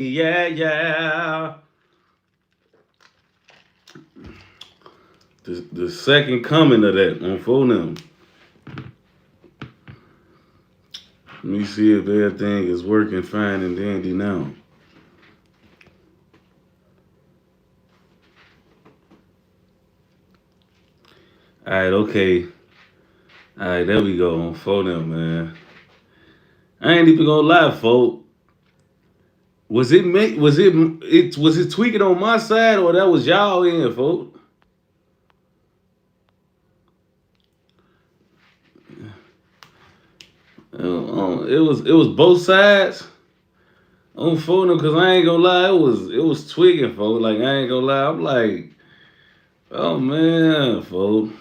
Yeah, yeah. The second coming of that on phone. Let me see if everything is working fine and dandy now. Alright, okay. Alright, there we go on phone, man. I ain't even gonna lie, folks. Was it me? Was it tweaking on my side or that was y'all in, folks? It was both sides on phone because I ain't gonna lie, it was tweaking, folks. Like I ain't gonna lie, I'm like, oh man, folks.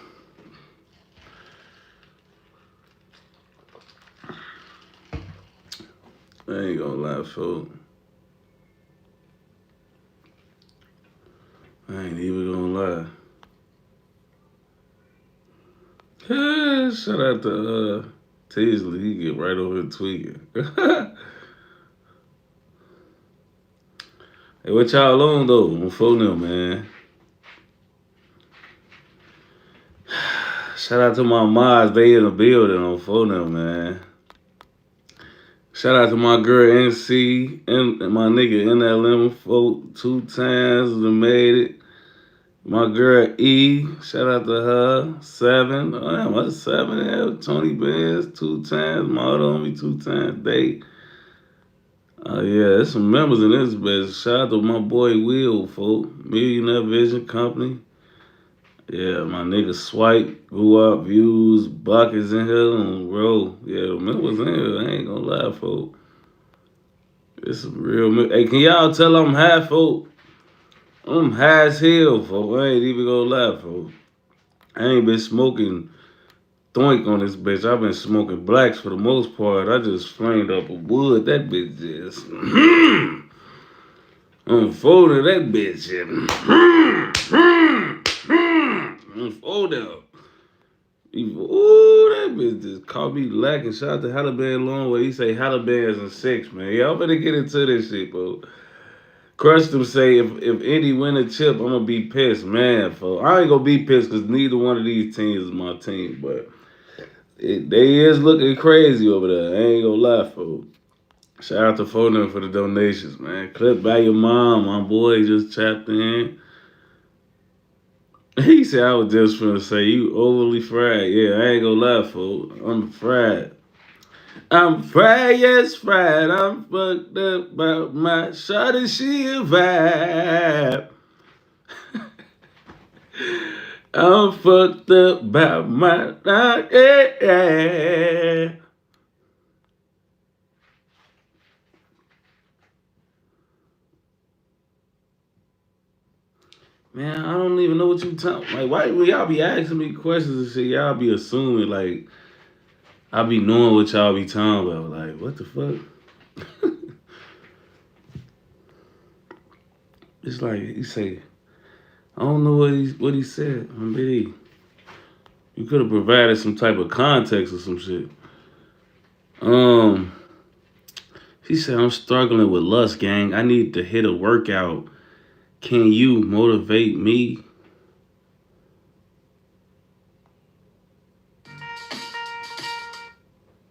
I ain't gonna lie, folks. I ain't even gonna lie. Shout out to Teasley, he get right over here tweaking. Hey, what y'all on though? On phone, man. Shout out to my mods, they in the building on phone, man. Shout out to my girl NC and my nigga NLM folk 2 times that made it. My girl E, shout out to her. 7, oh damn, what's 7? Yeah, Tony Benz 2 times. Model on me 2 times. Date. Oh yeah, there's some members in this bitch. Shout out to my boy Will, folk. Millionaire Vision Company. Yeah, my nigga Swipe, Grew Up, Views, Buck is in here on roll. Yeah, the members in here. I ain't gonna lie, folk. It's some real. Hey, can y'all tell I'm high, folk? I'm high as hell, folk. I ain't even gonna lie, folk. I ain't been smoking thoink on this bitch. I've been smoking blacks for the most part. I just flamed up a wood. That bitch just. Unfolded that bitch. Unfolded up. Ooh, that bitch just caught me lacking. Shout out to Haliban Long where he say Haliban's in 6, man. Y'all better get into this shit, bro. Crush them say if Indy win a chip, I'm gonna be pissed, man. For I ain't gonna be pissed because neither one of these teams is my team, but they is looking crazy over there. I ain't gonna lie, folks. Shout out to Foden for the donations, man. Clip by your mom, my boy just chapped in. He said I was just finna say you overly fried. Yeah, I ain't gonna lie, folks. I'm fried. I'm fried, yes, fried. I'm fucked up about my shot and she a vibe. I'm fucked up about my yeah. Man, I don't even know what you talking. Like, why will y'all be asking me questions and shit? Y'all be assuming like I be knowing what y'all be talking about. Like, what the fuck? It's like he say, I don't know what he said. Maybe you could have provided some type of context or some shit. Um, he said I'm struggling with lust, gang. I need to hit a workout. Can you motivate me?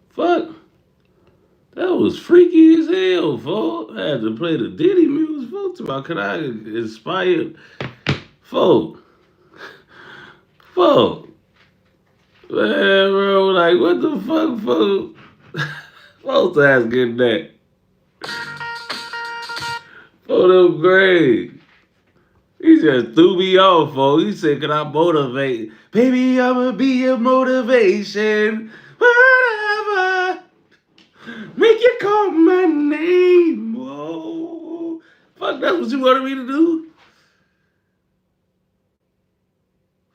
Fuck. That was freaky as hell, folks. I had to play the Diddy music, folks. About could I inspire, folks? Folks. Man, bro, like, what the fuck, folks? Folks ass getting that. For them grade. He just threw me off, folks. He said, can I motivate? Baby, I'ma be a motivation. Whatever. Make you call my name. Whoa. Fuck, that's what you wanted me to do?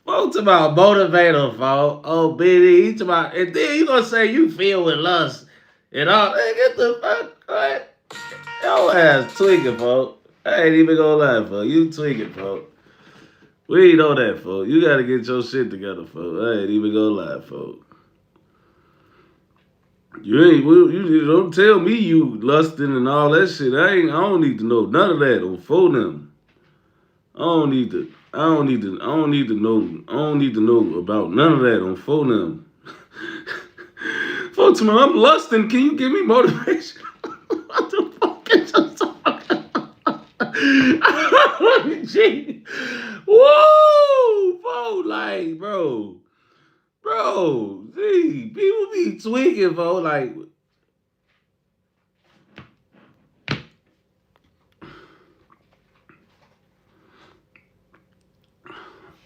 Folks about motivator, folks. Oh, Biddy, he talking about, and then you gonna say you feel with lust and all. Hey, get the fuck, right? Your ass tweaking, folks. I ain't even gonna lie, folks. You tweaking, folks. We ain't know that, folks. You gotta get your shit together, folks. I ain't even gonna lie, folks. You don't tell me you lusting and all that shit. I don't need to know none of that on phone them. I don't need to. I don't need to. I don't need to know. I don't need to know about none of that on phone them. Folks, man, I'm lusting. Can you give me motivation? What the fuck is you talking about? Gee. Woo! Bro, like, bro, gee, people be tweaking, bro, like,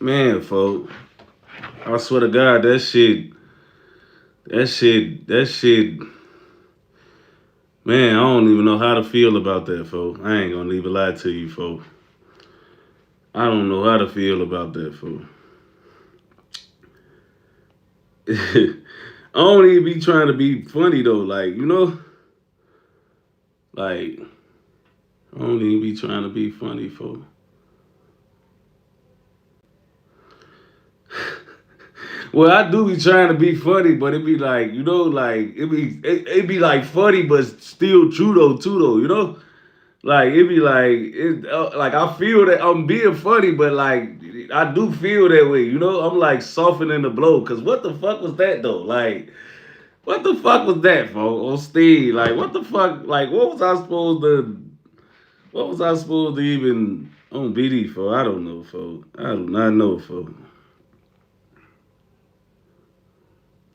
man, folks, I swear to God, that shit, man, I don't even know how to feel about that, folks. I ain't gonna even lie to you, folks. I don't know how to feel about that, folks. I don't even be trying to be funny though, like, like, I don't even be trying to be funny, folks. Well, I do be trying to be funny, but it be like, like it be like funny, but still true though, too. Like it be like I feel that I'm being funny, but like I do feel that way. I'm like softening the blow, cause what the fuck was that though? Like what the fuck was that, folks? On Steve, like what the fuck? Like what was I supposed to even on BD for? I don't know, folks. I do not know, folks.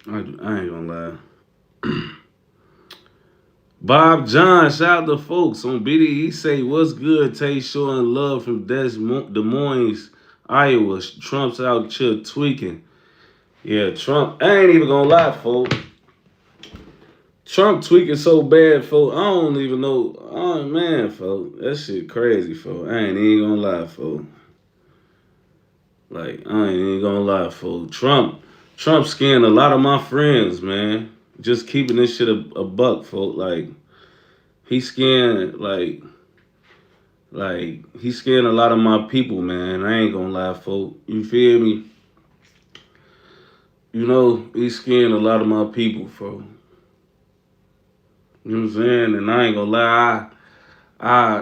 I ain't gonna lie. Bob John, shout out to folks on BD. He say, "What's good? Tay showing love from Des Moines, Iowa. Trump's out here tweaking." Yeah, Trump. I ain't even gonna lie, folks. Trump tweaking so bad, folks. I don't even know. Oh man, folks, that shit crazy, folks. I ain't even gonna lie, folks. Like I ain't even gonna lie, folks. Trump skinned a lot of my friends, man. Just keeping this shit a buck, folks. Like he skinned he skinned a lot of my people, man. I ain't gonna lie, folks. You feel me? He skinned a lot of my people, folks. You know what I'm saying? And I ain't gonna lie, I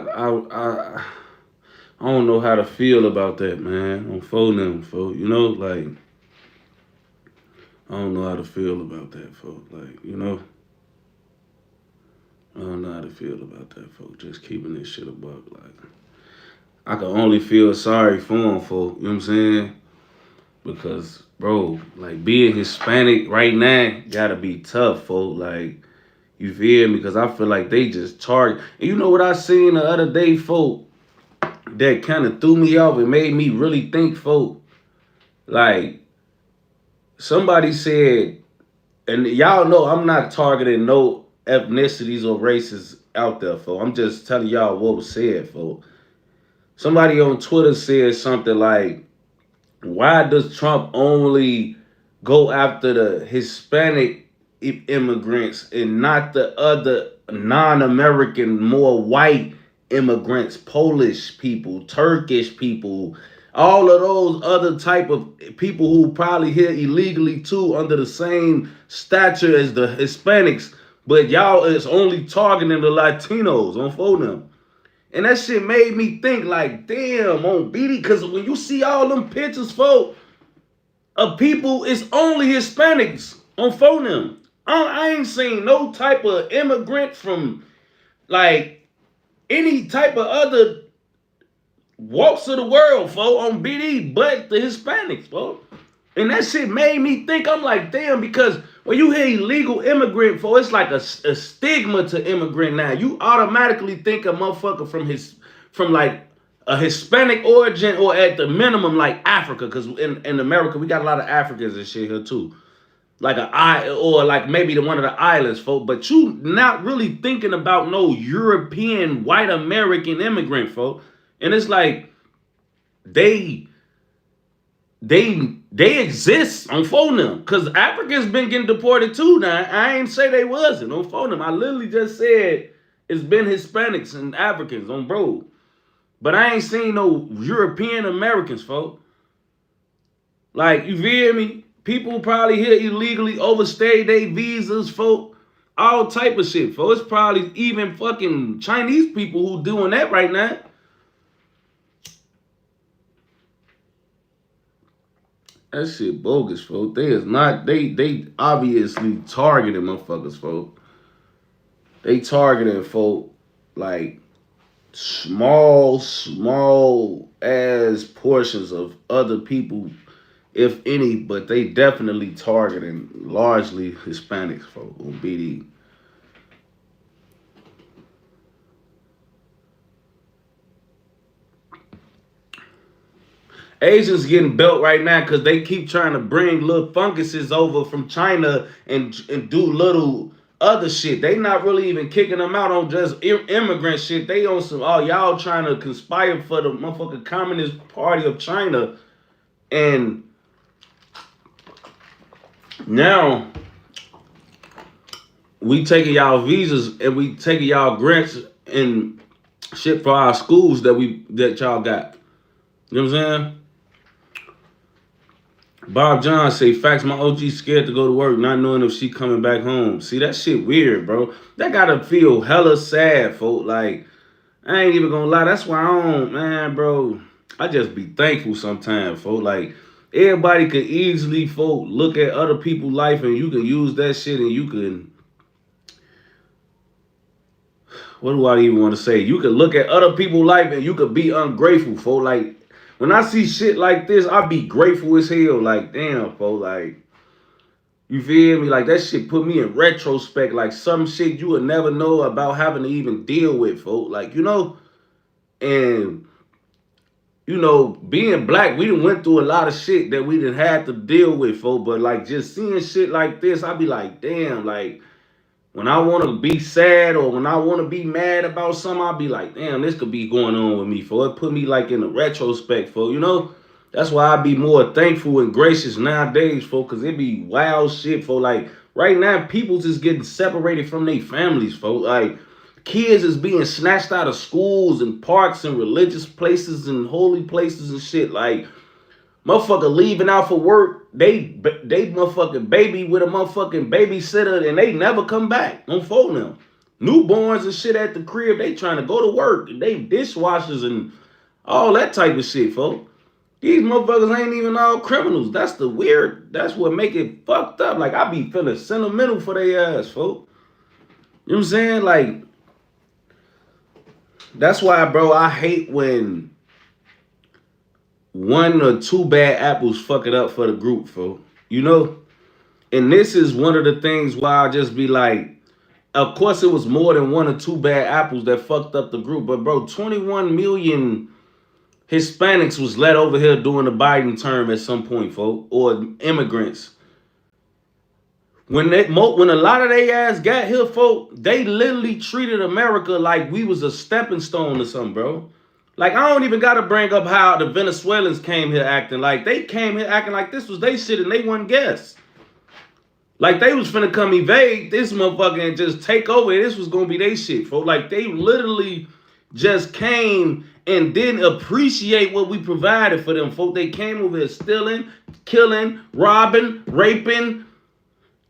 don't know how to feel about that, man. On phone them, folks. Like I don't know how to feel about that, folks. Like, I don't know how to feel about that, folks. Just keeping this shit a buck. Like, I can only feel sorry for him, folks. You know what I'm saying? Because, bro, like, being Hispanic right now gotta be tough, folks. Like, you feel me? Because I feel like they just target. And you know what I seen the other day, folks, that kind of threw me off and made me really think, folks. Like, somebody said, and y'all know I'm not targeting no ethnicities or races out there, folks. I'm just telling y'all what was said, folks. Somebody on Twitter said something like, why does Trump only go after the Hispanic immigrants and not the other non-American, more white immigrants, Polish people, Turkish people, all of those other type of people who probably here illegally too under the same stature as the Hispanics, but y'all is only targeting the Latinos on phone. And that shit made me think like, damn, on BD, because when you see all them pictures, folks, of people, it's only Hispanics on phone. I ain't seen no type of immigrant from like any type of other walks of the world, folks, on BD, but the Hispanics, folks. And that shit made me think, I'm like, damn, because when you hear illegal immigrant, folks, it's like a stigma to immigrant now. You automatically think a motherfucker from like a Hispanic origin or at the minimum like Africa, because in America, we got a lot of Africans and shit here too. Like or like maybe one of the islands, folks. But you not really thinking about no European white American immigrant, folks. And it's like they exist on phone them, because Africans been getting deported too now. I ain't say they wasn't on phone them. I literally just said it's been Hispanics and Africans on bro. But I ain't seen no European Americans, folks. Like, you feel me? People probably here illegally overstay their visas, folks. all type of shit, folks. It's probably even fucking Chinese people who doing that right now. That shit bogus, folks. They is not, they obviously targeting motherfuckers, folks. They targeting folk like small ass portions of other people, if any, but they definitely targeting largely Hispanics folk on BD. Asians getting built right now because they keep trying to bring little funguses over from China and do little other shit. They not really even kicking them out on just immigrant shit. They on some, oh, y'all trying to conspire for the motherfucking Communist Party of China. And now we taking y'all visas and we taking y'all grants and shit for our schools that y'all got. You know what I'm saying? Bob John say, facts, my OG scared to go to work, not knowing if she coming back home. See, that shit weird, bro. That gotta feel hella sad, folk. Like, I ain't even gonna lie. That's why I don't, man, bro. I just be thankful sometimes, folk. Like, everybody could easily, folk, look at other people's life and you can use that shit and you can, what do I even want to say? You could look at other people's life and you could be ungrateful, folk. Like, when I see shit like this, I be grateful as hell. Like, damn, folks, like, you feel me? Like, that shit put me in retrospect. Like, some shit you would never know about having to even deal with, folks. Like, you know? And, you know, being black, we done went through a lot of shit that we done had to deal with, folks. But, like, just seeing shit like this, I be like, damn, like, when I want to be sad or when I want to be mad about something, I'll be like, damn, this could be going on with me, for it put me like in a retrospect, for, you know? That's why I be more thankful and gracious nowadays, for, because it be wild shit, for, like, right now, people just getting separated from their families, for, like, kids is being snatched out of schools and parks and religious places and holy places and shit, like, motherfucker leaving out for work, they motherfucking baby with a motherfucking babysitter and they never come back on phone them. Newborns and shit at the crib, they trying to go to work. They dishwashers and all that type of shit, folks. These motherfuckers ain't even all criminals. That's what make it fucked up. Like, I be feeling sentimental for their ass, folks. You know what I'm saying? Like, that's why, bro, I hate when one or two bad apples fuck it up for the group, folks. You know? And this is one of the things why I just be like, of course it was more than one or two bad apples that fucked up the group. But, bro, 21 million Hispanics was let over here during the Biden term at some point, folks. Or immigrants. When a lot of they ass got here, folks, they literally treated America like we was a stepping stone or something, bro. Like, I don't even got to bring up how the Venezuelans came here acting like. They came here acting like this was they shit and they wasn't guests. Like, they was finna come evade this motherfucker and just take over. This was going to be they shit, folks. Like, they literally just came and didn't appreciate what we provided for them, folks. They came over here stealing, killing, robbing, raping,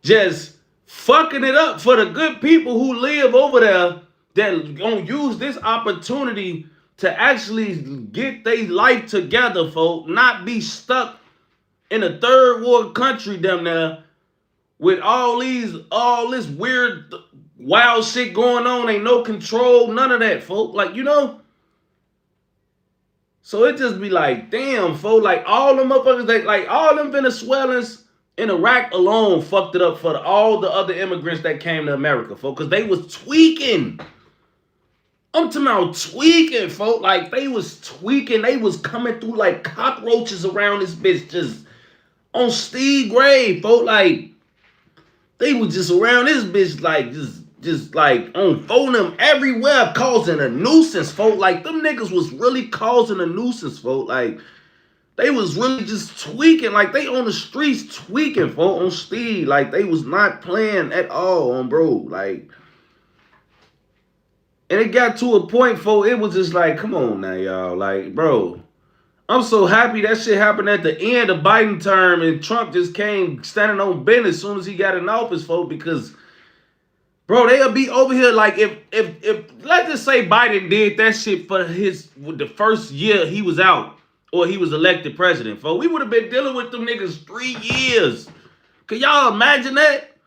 just fucking it up for the good people who live over there that gonna use this opportunity to actually get their life together, folks, not be stuck in a third world country down there with all this weird, wild shit going on. Ain't no control, none of that, folks. Like, you know? So it just be like, damn, folks, like all them motherfuckers, like all them Venezuelans in Iraq alone fucked it up for all the other immigrants that came to America, folks, because they was tweaking. I'm talking about tweaking, folks. Like, they was tweaking. They was coming through like cockroaches around this bitch, just on Steve grave, folks. Like, they was just around this bitch, like, just like on phone them everywhere, causing a nuisance, folks. Like, them niggas was really causing a nuisance, folks. Like, they was really just tweaking. Like, they on the streets tweaking, folks, on Steve. Like, they was not playing at all on bro. Like, and it got to a point, folks, it was just like, come on now, y'all. Like, bro, I'm so happy that shit happened at the end of Biden term and Trump just came standing on business as soon as he got in office, folks, because, Bro, they'll be over here like if let's just say Biden did that shit for the first year he was out or he was elected president, folks. We would have been dealing with them niggas 3 years. Can y'all imagine that?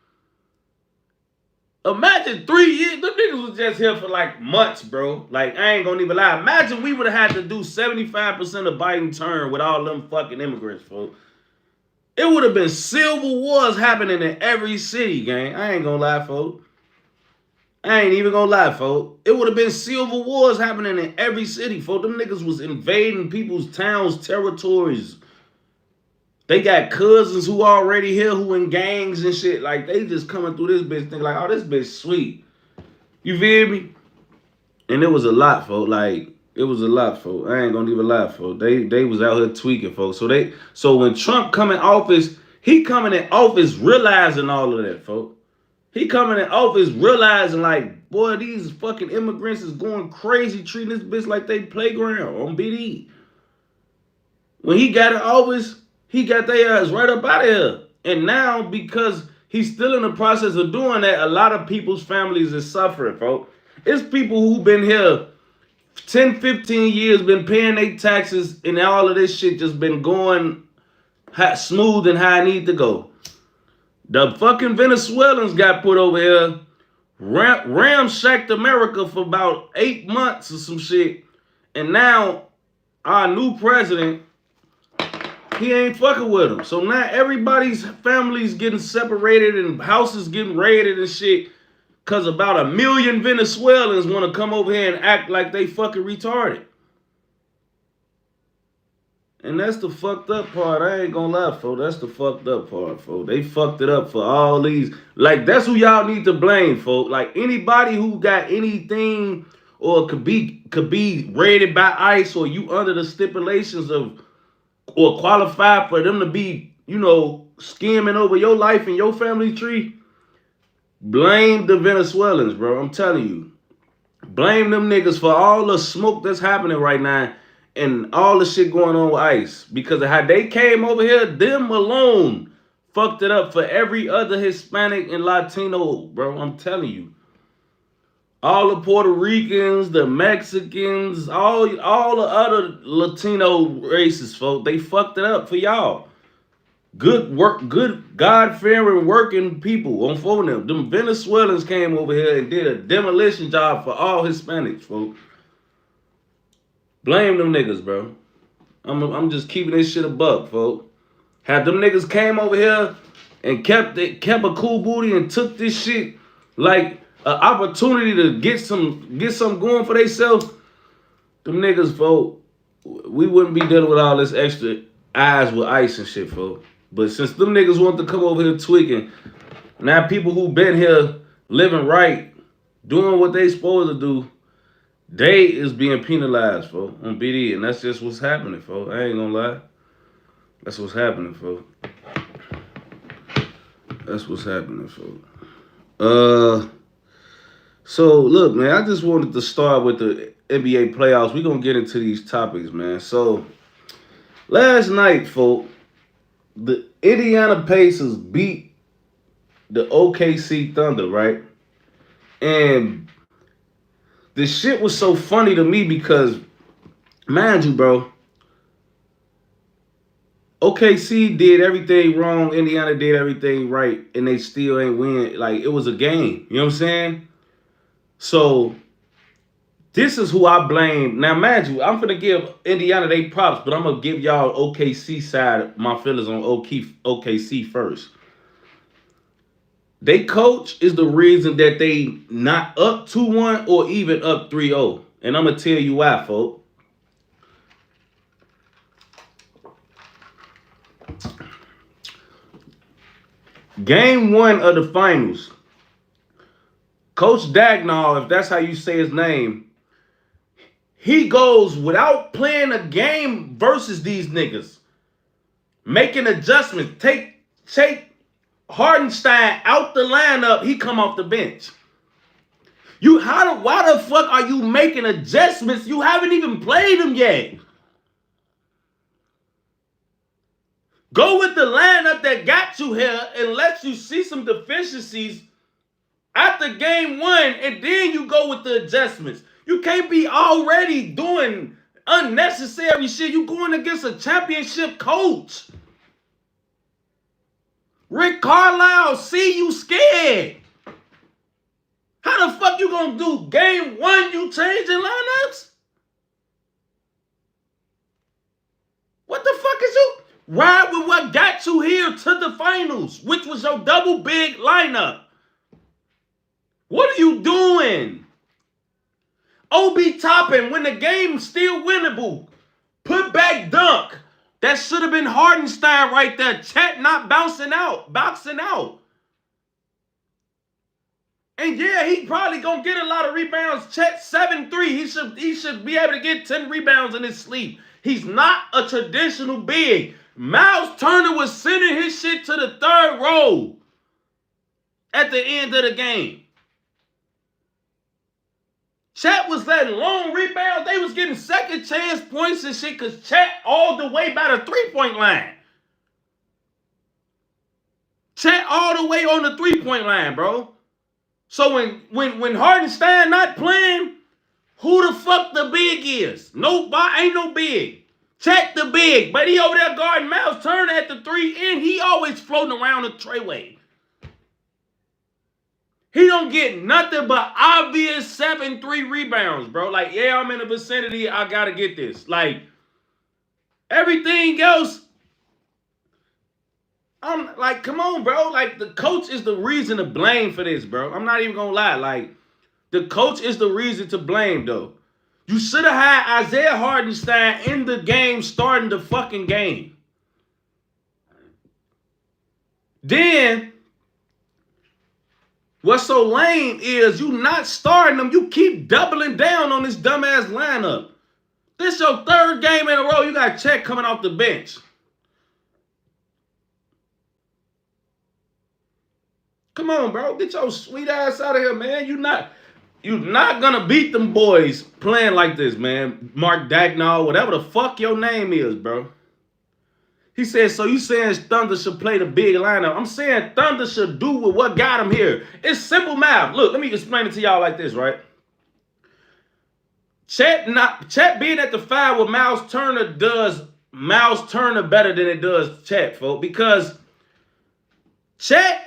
Imagine 3 years. Them niggas was just here for like months, bro. Like, I ain't gonna even lie. Imagine we would have had to do 75% of Biden's term with all them fucking immigrants, folks. It would have been civil wars happening in every city, gang. I ain't gonna lie, folks. I ain't even gonna lie, folks. It would have been civil wars happening in every city, folks. Them niggas was invading people's towns, territories. They got cousins who already here who in gangs and shit. Like, they just coming through this bitch thinking like, oh, this bitch sweet. You feel me? And it was a lot, folks. Like, it was a lot, folks. I ain't gonna even lie, folks. They was out here tweaking, folks. So when Trump come in office, he coming in office realizing all of that, folks. He coming in office realizing like, boy, these fucking immigrants is going crazy, treating this bitch like they playground on BD. When he got in office, he got their ass right up out of here. And now, because he's still in the process of doing that, a lot of people's families is suffering, folks. It's people who've been here 10, 15 years, been paying their taxes, and all of this shit just been going smooth and how it need to go. The fucking Venezuelans got put over here, ramshacked America for about 8 months or some shit. And now, our new president, he ain't fucking with them. So now everybody's families getting separated and houses getting raided and shit because about 1 million Venezuelans want to come over here and act like they fucking retarded. And that's the fucked up part. I ain't gonna lie, folks. That's the fucked up part, folks. They fucked it up for all these. Like, that's who y'all need to blame, folks. Like, anybody who got anything or could be raided by ICE or you under the stipulations of or qualified for them to be, you know, skimming over your life and your family tree, blame the Venezuelans, bro. I'm telling you. Blame them niggas for all the smoke that's happening right now and all the shit going on with ICE. Because of how they came over here, them alone fucked it up for every other Hispanic and Latino, bro. I'm telling you. All the Puerto Ricans, the Mexicans, all the other Latino races, folks, they fucked it up for y'all. Good work, good God-fearing working people on phone them. Them Venezuelans came over here and did a demolition job for all Hispanics, folks. Blame them niggas, bro. I'm just keeping this shit a buck, folks. Had them niggas came over here and kept a cool booty and took this shit like an opportunity to get some going for themselves, them niggas, folks, we wouldn't be dealing with all this extra eyes with ICE and shit, folks. But since them niggas want to come over here tweaking, now people who been here living right, doing what they supposed to do, they is being penalized, folks, on BD. And that's just what's happening, folks. I ain't gonna lie. That's what's happening, folks. That's what's happening, folks. So, look, man, I just wanted to start with the NBA playoffs. We're going to get into these topics, man. So, last night, folks, the Indiana Pacers beat the OKC Thunder, right? And the shit was so funny to me because, mind you, bro, OKC did everything wrong, Indiana did everything right, and they still ain't win. Like, it was a game. You know what I'm saying? So, this is who I blame. Now, mind you, I'm finna give Indiana they props, but I'm gonna give y'all OKC side my feelings on OKC first. They coach is the reason that they not up 2-1 or even up 3-0. And I'm gonna tell you why, folks. Game 1 of the finals. Coach Dagnall, if that's how you say his name, he goes without playing a game versus these niggas. Making adjustments. Take Hardenstein out the lineup, he come off the bench. Why the fuck are you making adjustments? You haven't even played them yet. Go with the lineup that got you here and lets you see some deficiencies After game one, and then you go with the adjustments. You can't be already doing unnecessary shit. You going against a championship coach. Rick Carlisle, see you scared. How the fuck you gonna do game one, you changing lineups? What the fuck is you? Ride with what got you here to the finals, which was your double big lineup. What are you doing? OB Toppin, when the game's still winnable, put back Dunk. That should have been Hardenstein right there. Chet not boxing out. And yeah, he probably gonna get a lot of rebounds. Chet 7'3". He should be able to get 10 rebounds in his sleep. He's not a traditional big. Miles Turner was sending his shit to the third row at the end of the game. Chet was letting long rebounds. They was getting second chance points and shit because Chet all the way by the three-point line. Chet all the way on the three-point line, bro. So when Hardenstein not playing, who the fuck the big is? Nobody, ain't no big. Chet the big, but he over there guarding Miles Turner at the 3 and he always floating around the treyway. He don't get nothing but obvious 7-3 rebounds, bro. Like, yeah, I'm in the vicinity. I got to get this. Like, everything else, I'm like, come on, bro. Like, the coach is the reason to blame for this, bro. I'm not even going to lie. Like, the coach is the reason to blame, though. You should have had Isaiah Hardenstein in the game starting the fucking game. Then, what's so lame is you not starting them. You keep doubling down on this dumbass lineup. This your third game in a row. You got Chet coming off the bench. Come on, bro. Get your sweet ass out of here, man. You're not gonna beat them boys playing like this, man. Mark Dagnall, whatever the fuck your name is, bro. He said, so you saying Thunder should play the big lineup? I'm saying Thunder should do with what got him here. It's simple math. Look, let me explain it to y'all like this, right? Chet being at the 5 with Miles Turner does Miles Turner better than it does Chet, folks. Because Chet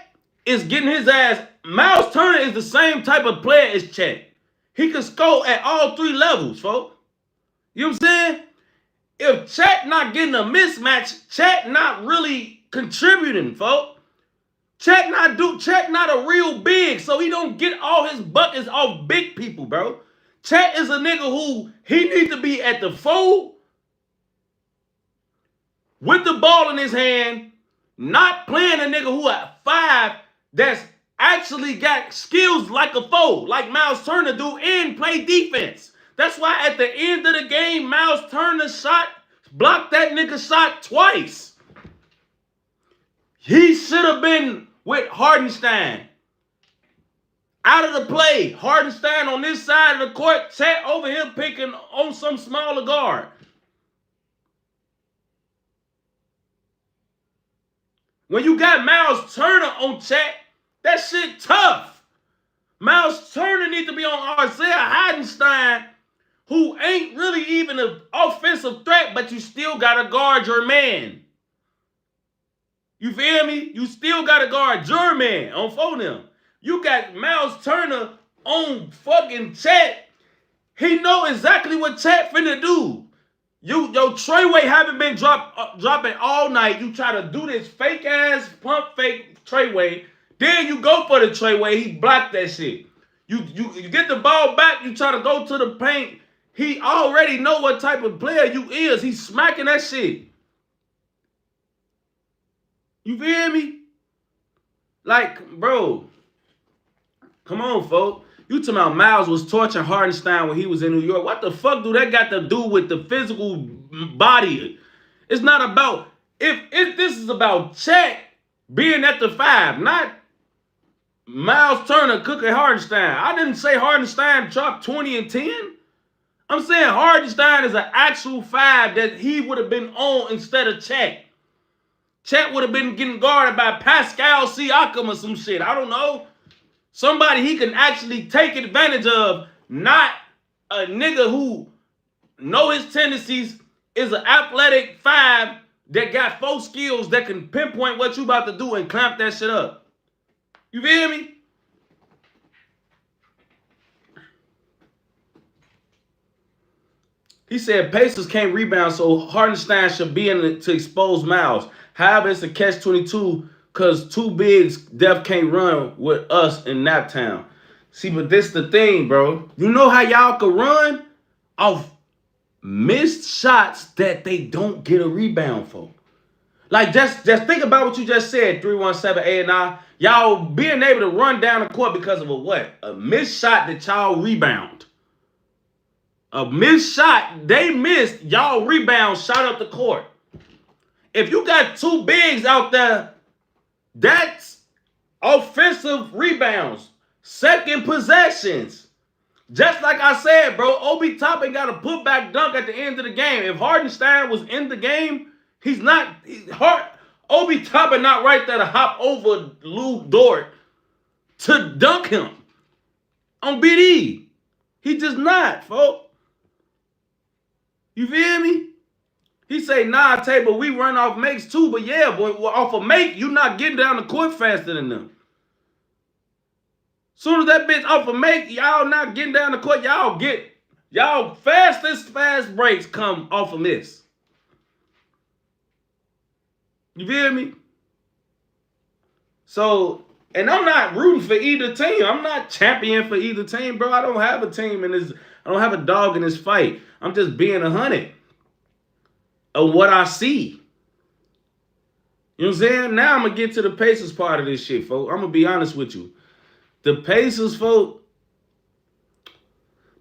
is getting his ass. Miles Turner is the same type of player as Chet. He can score at all 3 levels, folks. You know what I'm saying? If Chet not getting a mismatch, Chet not really contributing, folks. Chet not a real big, so he don't get all his buckets off big people, bro. Chet is a nigga who he needs to be at the 4 with the ball in his hand, not playing a nigga who at 5 that's actually got skills like a 4, like Miles Turner do, and play defense. That's why at the end of the game, Miles Turner blocked that nigga shot twice. He should have been with Hardenstein. Out of the play. Hardenstein on this side of the court, Chet over here picking on some smaller guard. When you got Miles Turner on Chet, that shit tough. Miles Turner needs to be on Isaiah Hardenstein, who ain't really even an offensive threat, but you still got to guard your man. You feel me? You still got to guard your man on phone him. You got Miles Turner on fucking Chet. He know exactly what Chet finna do. Your Treyway haven't been dropping all night. You try to do this fake ass pump fake Treyway. Then you go for the Treyway. He blocked that shit. You get the ball back. You try to go to the paint. He already know what type of player you is. He's smacking that shit. You feel me? Like, bro. Come on, folks. You talking about Miles was torching Hardenstein when he was in New York. What the fuck do that got to do with the physical body? It's not about... If this is about Chet being at the 5, not Miles Turner cooking Hardenstein. I didn't say Hardenstein dropped 20 and 10. I'm saying Hardenstein is an actual 5 that he would have been on instead of Chet. Chet would have been getting guarded by Pascal Siakam or some shit. I don't know. Somebody he can actually take advantage of, not a nigga who know his tendencies, is an athletic 5 that got 4 skills that can pinpoint what you about to do and clamp that shit up. You feel me? He said Pacers can't rebound, so Hartenstein should be in it to expose Miles. However, it's a catch-22 because 2 bigs def can't run with us in Naptown. See, but this the thing, bro. You know how y'all could run off missed shots that they don't get a rebound for. Like, just think about what you just said, 317 A&I. Y'all being able to run down the court because of a what? A missed shot that y'all rebound. A missed shot, they missed, y'all rebound, shot up the court. If you got 2 bigs out there, that's offensive rebounds, second possessions. Just like I said, bro, Obi Toppin got a putback dunk at the end of the game. If Hartenstein was in the game, he's not. Obi Toppin not right there to hop over Lou Dort to dunk him on BD. He just not, folks. You feel me? He say, nah, Tabor, we run off makes too, but yeah, boy, off a make, you not getting down the court faster than them. Soon as that bitch off a make, y'all not getting down the court, y'all fast breaks come off of this. You feel me? So, and I'm not rooting for either team. I'm not champion for either team, bro. I don't have a team in this. I don't have a dog in this fight. I'm just being 100 of what I see. You know what I'm saying? Now I'm going to get to the Pacers part of this shit, folks. I'm going to be honest with you. The Pacers, folks,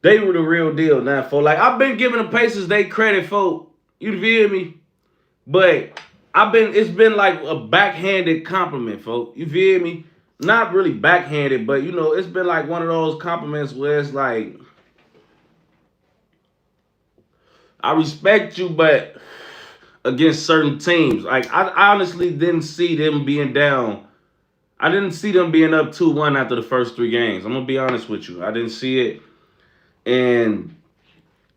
they were the real deal now, folks. Like, I've been giving the Pacers they credit, folks. You feel me? But it's been like a backhanded compliment, folks. You feel me? Not really backhanded, but, you know, it's been like one of those compliments where it's like, I respect you, but against certain teams. Like, I honestly didn't see them being down. I didn't see them being up 2-1 after the first 3 games. I'm going to be honest with you. I didn't see it. And,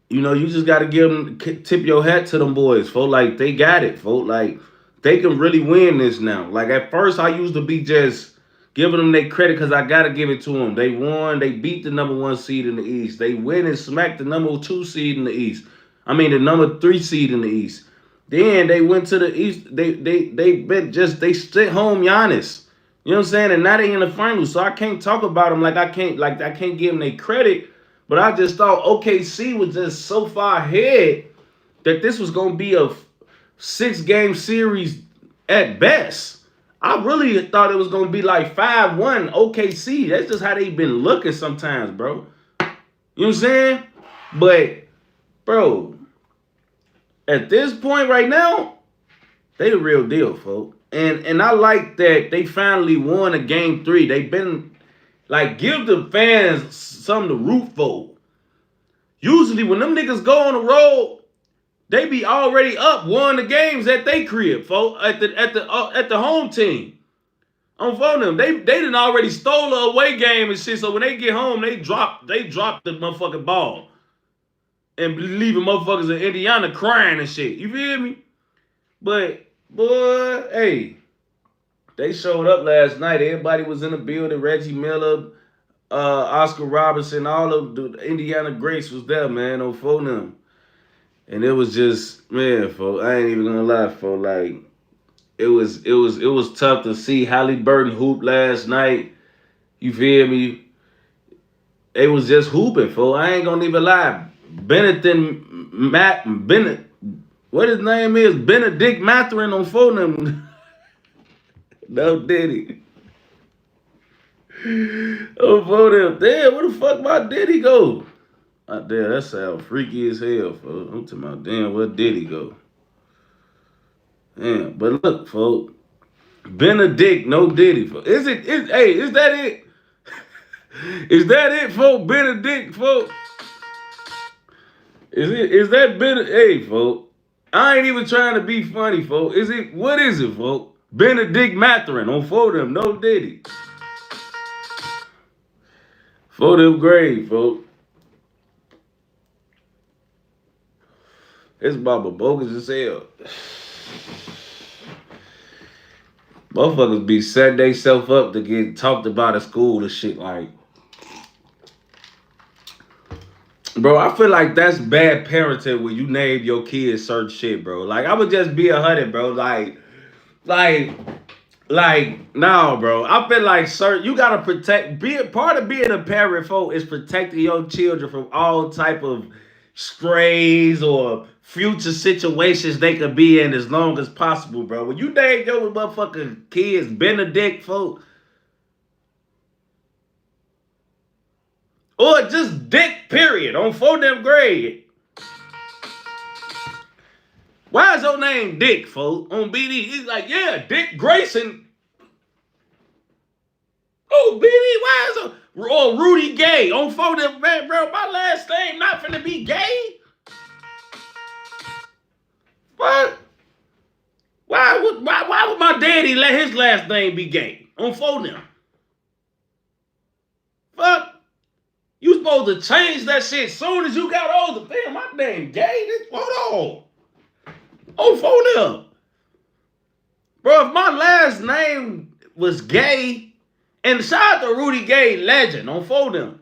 you know, you just got to tip your hat to them boys, folks. Like, they got it, folks. Like, they can really win this now. Like, at first, I used to be just giving them their credit because I got to give it to them. They won. They beat the number 1 seed in the East. They win and smacked the number 2 seed in the East. I mean, the number 3 seed in the East. Then they went to the East. They sent home Giannis. You know what I'm saying? And now they in the finals. So I can't talk about them I can't give them their credit. But I just thought OKC was just so far ahead that this was gonna be a 6-game series at best. I really thought it was gonna be like 5-1 OKC. That's just how they been looking sometimes, bro. You know what I'm saying? But, bro, at this point right now, they the real deal, folks. And I like that they finally won a game 3. They've been, like, give the fans something to root for. Usually when them niggas go on the road, they be already up, won the games at they crib, folks, at the home team. On phone them. They done already stole a away game and shit, so when they get home, they drop the motherfucking ball. And leaving motherfuckers in Indiana crying and shit. You feel me? But, boy, hey, they showed up last night. Everybody was in the building. Reggie Miller, Oscar Robertson, all of the Indiana greats was there, man, on phone them. And it was just, man, folks, I ain't even gonna lie, folks, like, it was tough to see Halliburton hoop last night. You feel me? It was just hooping, folks. I ain't gonna even lie. Bennett, what his name is? Benedict Mathurin on phone them. No Diddy. On phone them. Damn, where the fuck my Diddy go? Damn, that sound freaky as hell, folks. I'm talking about, damn, where Diddy go? Damn, but look, folks. Benedict, no Diddy, folks. Is that it? Is that it, folks? Benedict, folks? Is that Benedict? Hey, folks. I ain't even trying to be funny, folks. What is it, folks? Benedict Mathurin on for them, no Diddy. For them grade, folks. It's Baba bogus as hell. Motherfuckers be setting themselves up to get talked about at school and shit like. Bro, I feel like that's bad parenting when you name your kids certain shit, bro. Like, I would just be 100, bro. No, bro. I feel like, sir, you gotta protect. Part of being a parent, folk, is protecting your children from all type of strays or future situations they could be in as long as possible, bro. When you name your motherfucking kids Benedict, folk, or just Dick, period, on 4th grade. Why is your name Dick, folks? On BD, he's like, yeah, Dick Grayson. Oh, BD, why is Rudy Gay on 4th, man, bro? My last name not finna be gay. What? Why would my daddy let his last name be gay on 4th? Fuck. You supposed to change that shit soon as you got older. Damn, my name gay. Hold on 4th. Bro, if my last name was Gay, and shout out to Rudy Gay, legend on 4th.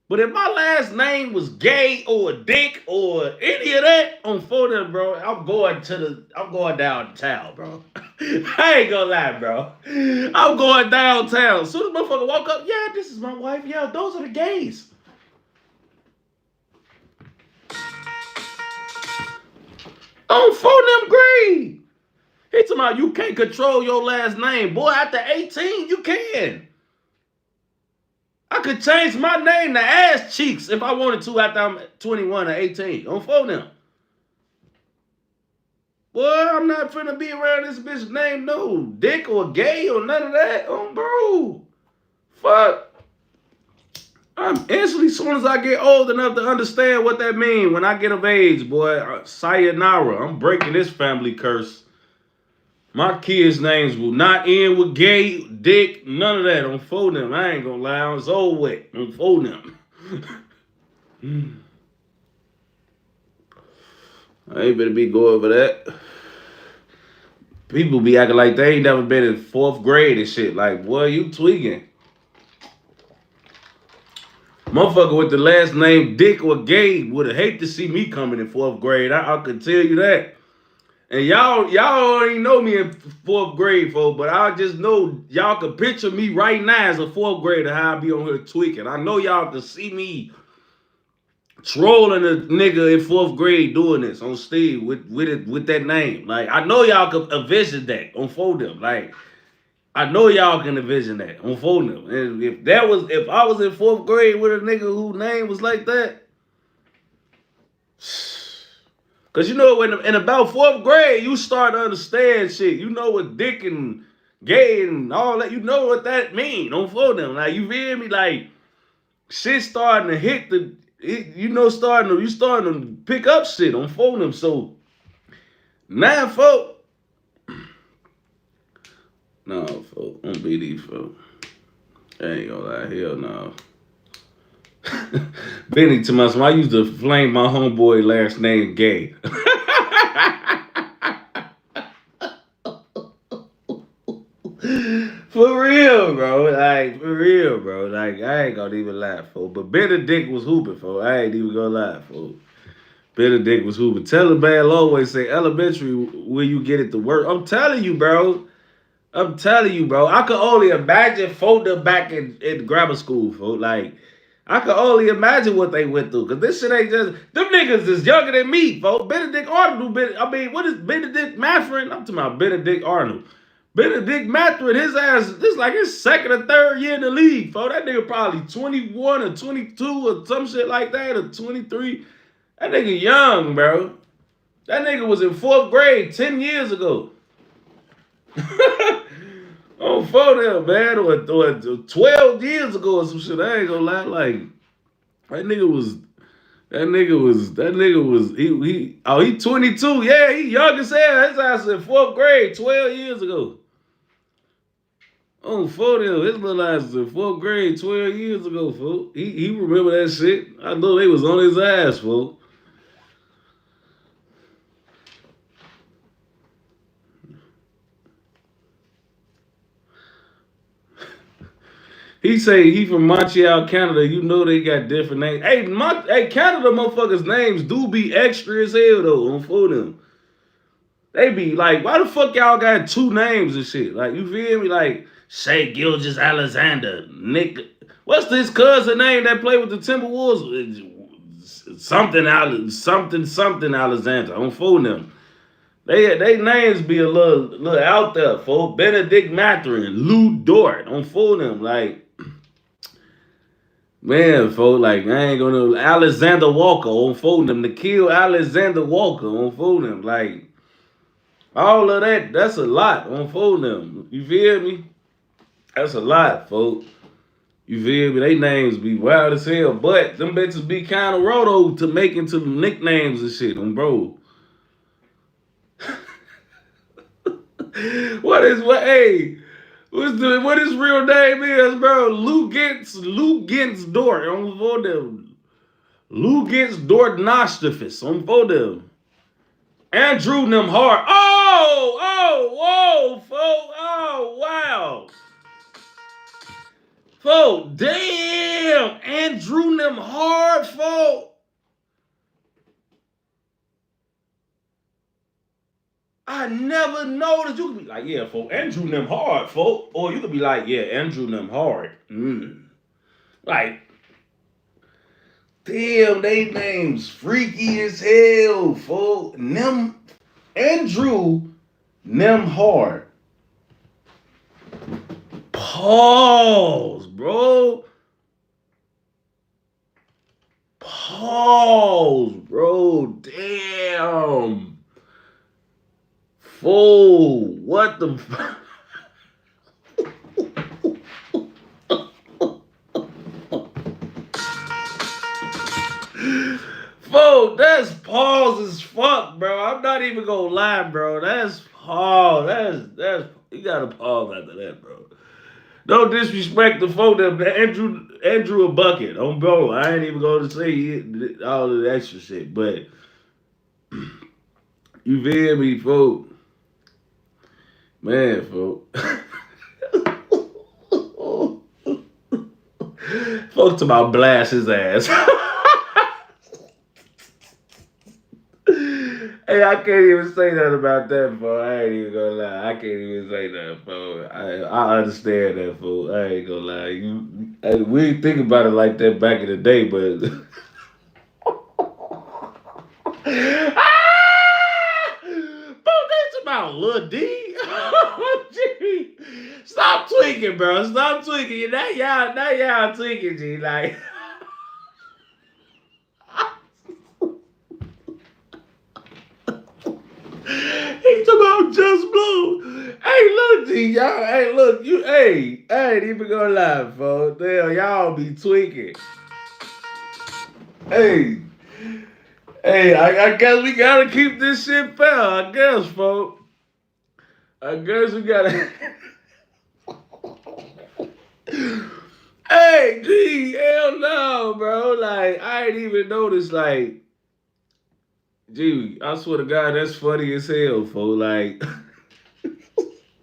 But if my last name was Gay or Dick or any of that on 4th, bro, I'm going downtown, bro. I ain't gonna lie, bro. I'm going downtown. As soon as motherfucker walk up, yeah, this is my wife. Yeah, those are the gays. On 4th grade. He talking about you can't control your last name. Boy, after 18, you can. I could change my name to Ass Cheeks if I wanted to after I'm 21 or 18. On 4th. Boy, I'm not finna be around this bitch name no Dick or Gay or none of that. Bro. Fuck. I'm instantly, as soon as I get old enough to understand what that means, when I get of age, boy, sayonara. I'm breaking this family curse. My kids' names will not end with Gay, Dick, none of that on 4th. I ain't gonna lie, it's old wet on 4th. I ain't better be going over that. People be acting like they ain't never been in 4th grade and shit. Like, boy, you tweaking. Motherfucker with the last name Dick or Gay would have hate to see me coming in 4th grade. I could tell you that. And y'all already know me in 4th grade, folks, but I just know y'all can picture me right now as a 4th grader, how I be on here tweaking. I know y'all can see me trolling a nigga in 4th grade doing this on Steve with that name. Like, I know y'all can envision that on 4th. Like, I know y'all can envision that on 4th. And if I was in 4th grade with a nigga whose name was like that, because you know, in about 4th grade, you start to understand shit. You know what Dick and Gay and all that, you know what that mean on 4th. Like, you feel me? Like, shit starting to hit you starting to pick up shit on 4th. So, now, folks, no, folks, on BD, folks. I ain't gonna lie, hell no. Benny to myself, I used to flame my homeboy last name Gay. For real, bro. Like, for real, bro. Like, I ain't gonna even lie, folks. But Benedict was hooping, folks. I ain't even gonna lie, folks. Benedict was hooping. Taliban always say, elementary, where you get it to work. I'm telling you, bro. I could only imagine folks back in grammar school, folks. Like, I could only imagine what they went through. Because this shit ain't just... Them niggas is younger than me, folks. Benedict Arnold. What is Benedict Mathurin? I'm talking about Benedict Arnold. Benedict Mathurin, his ass, this like his 2nd or 3rd year in the league, folks. That nigga probably 21 or 22 or some shit like that, or 23. That nigga young, bro. That nigga was in 4th grade 10 years ago. On 4th, man, or 12 years ago or some shit. I ain't gonna lie, like, that nigga was, he 22. Yeah, he young as hell. His ass in 4th grade 12 years ago. Oh, for them. His little ass was in 4th grade 12 years ago, folks. He remember that shit. I know they was on his ass, folks. He say he from Montreal, Canada. You know they got different names. Hey, Canada motherfuckers' names do be extra as hell though. On for them. They be like, why the fuck y'all got 2 names and shit? Like, you feel me? Like, Shea Gilgis Alexander, Nick. What's this cousin name that played with the Timberwolves? Something Alexander. On for them. They names be a little out there, folks. Benedict Mathurin, Lou Dort. On for them. Like, man, folks, like, I ain't gonna. Alexander Walker. On for them. To kill Alexander Walker. On for them. Like, all of that, that's a lot on phone them. You feel me? That's a lot, folks. You feel me? They names be wild as hell, but them bitches be kind of roto to make into nicknames and shit, bro. What his real name is, bro? Lou Gents Dort on for them. Lou Gents Dort Nostafus on for them. Andrew Nemhart. Whoa, folks. Oh, wow. Folks, damn. Andrew Nemhart, folks. I never noticed. You could be like, yeah, folks, Andrew Nemhart, folks. Or you could be like, yeah, Andrew Nemhart. Like, damn, they names freaky as hell, folks. Andrew Nemhart. Pause, bro. Pause, bro. Damn. Fool. What the fuck? Folks, that's pause as fuck, bro. I'm not even gonna lie, bro. That's pause. That's you gotta pause after that, bro. No disrespect to folk that Andrew a bucket. On bro. I ain't even gonna say all of the extra shit, but you feel me, folk? Man, folk. Folks about blast his ass. Hey, I can't even say that about that, fool. I ain't even gonna lie. I can't even say that, fool. I understand that, fool. I ain't gonna lie. We didn't think about it like that back in the day, but Fool, that's about Lil D. Gee. Stop tweaking, bro. Stop tweaking. Now y'all tweaking, G. Like. He's about just blow. Hey, look, G, y'all. Hey, look, I ain't even gonna lie, folks. Damn, y'all be tweaking. Hey, I guess we gotta keep this shit fair. I guess, folks. I guess we gotta. Hey, G, hell no, bro. Like, I ain't even noticed, like. Gee, I swear to God, that's funny as hell, folks. Like,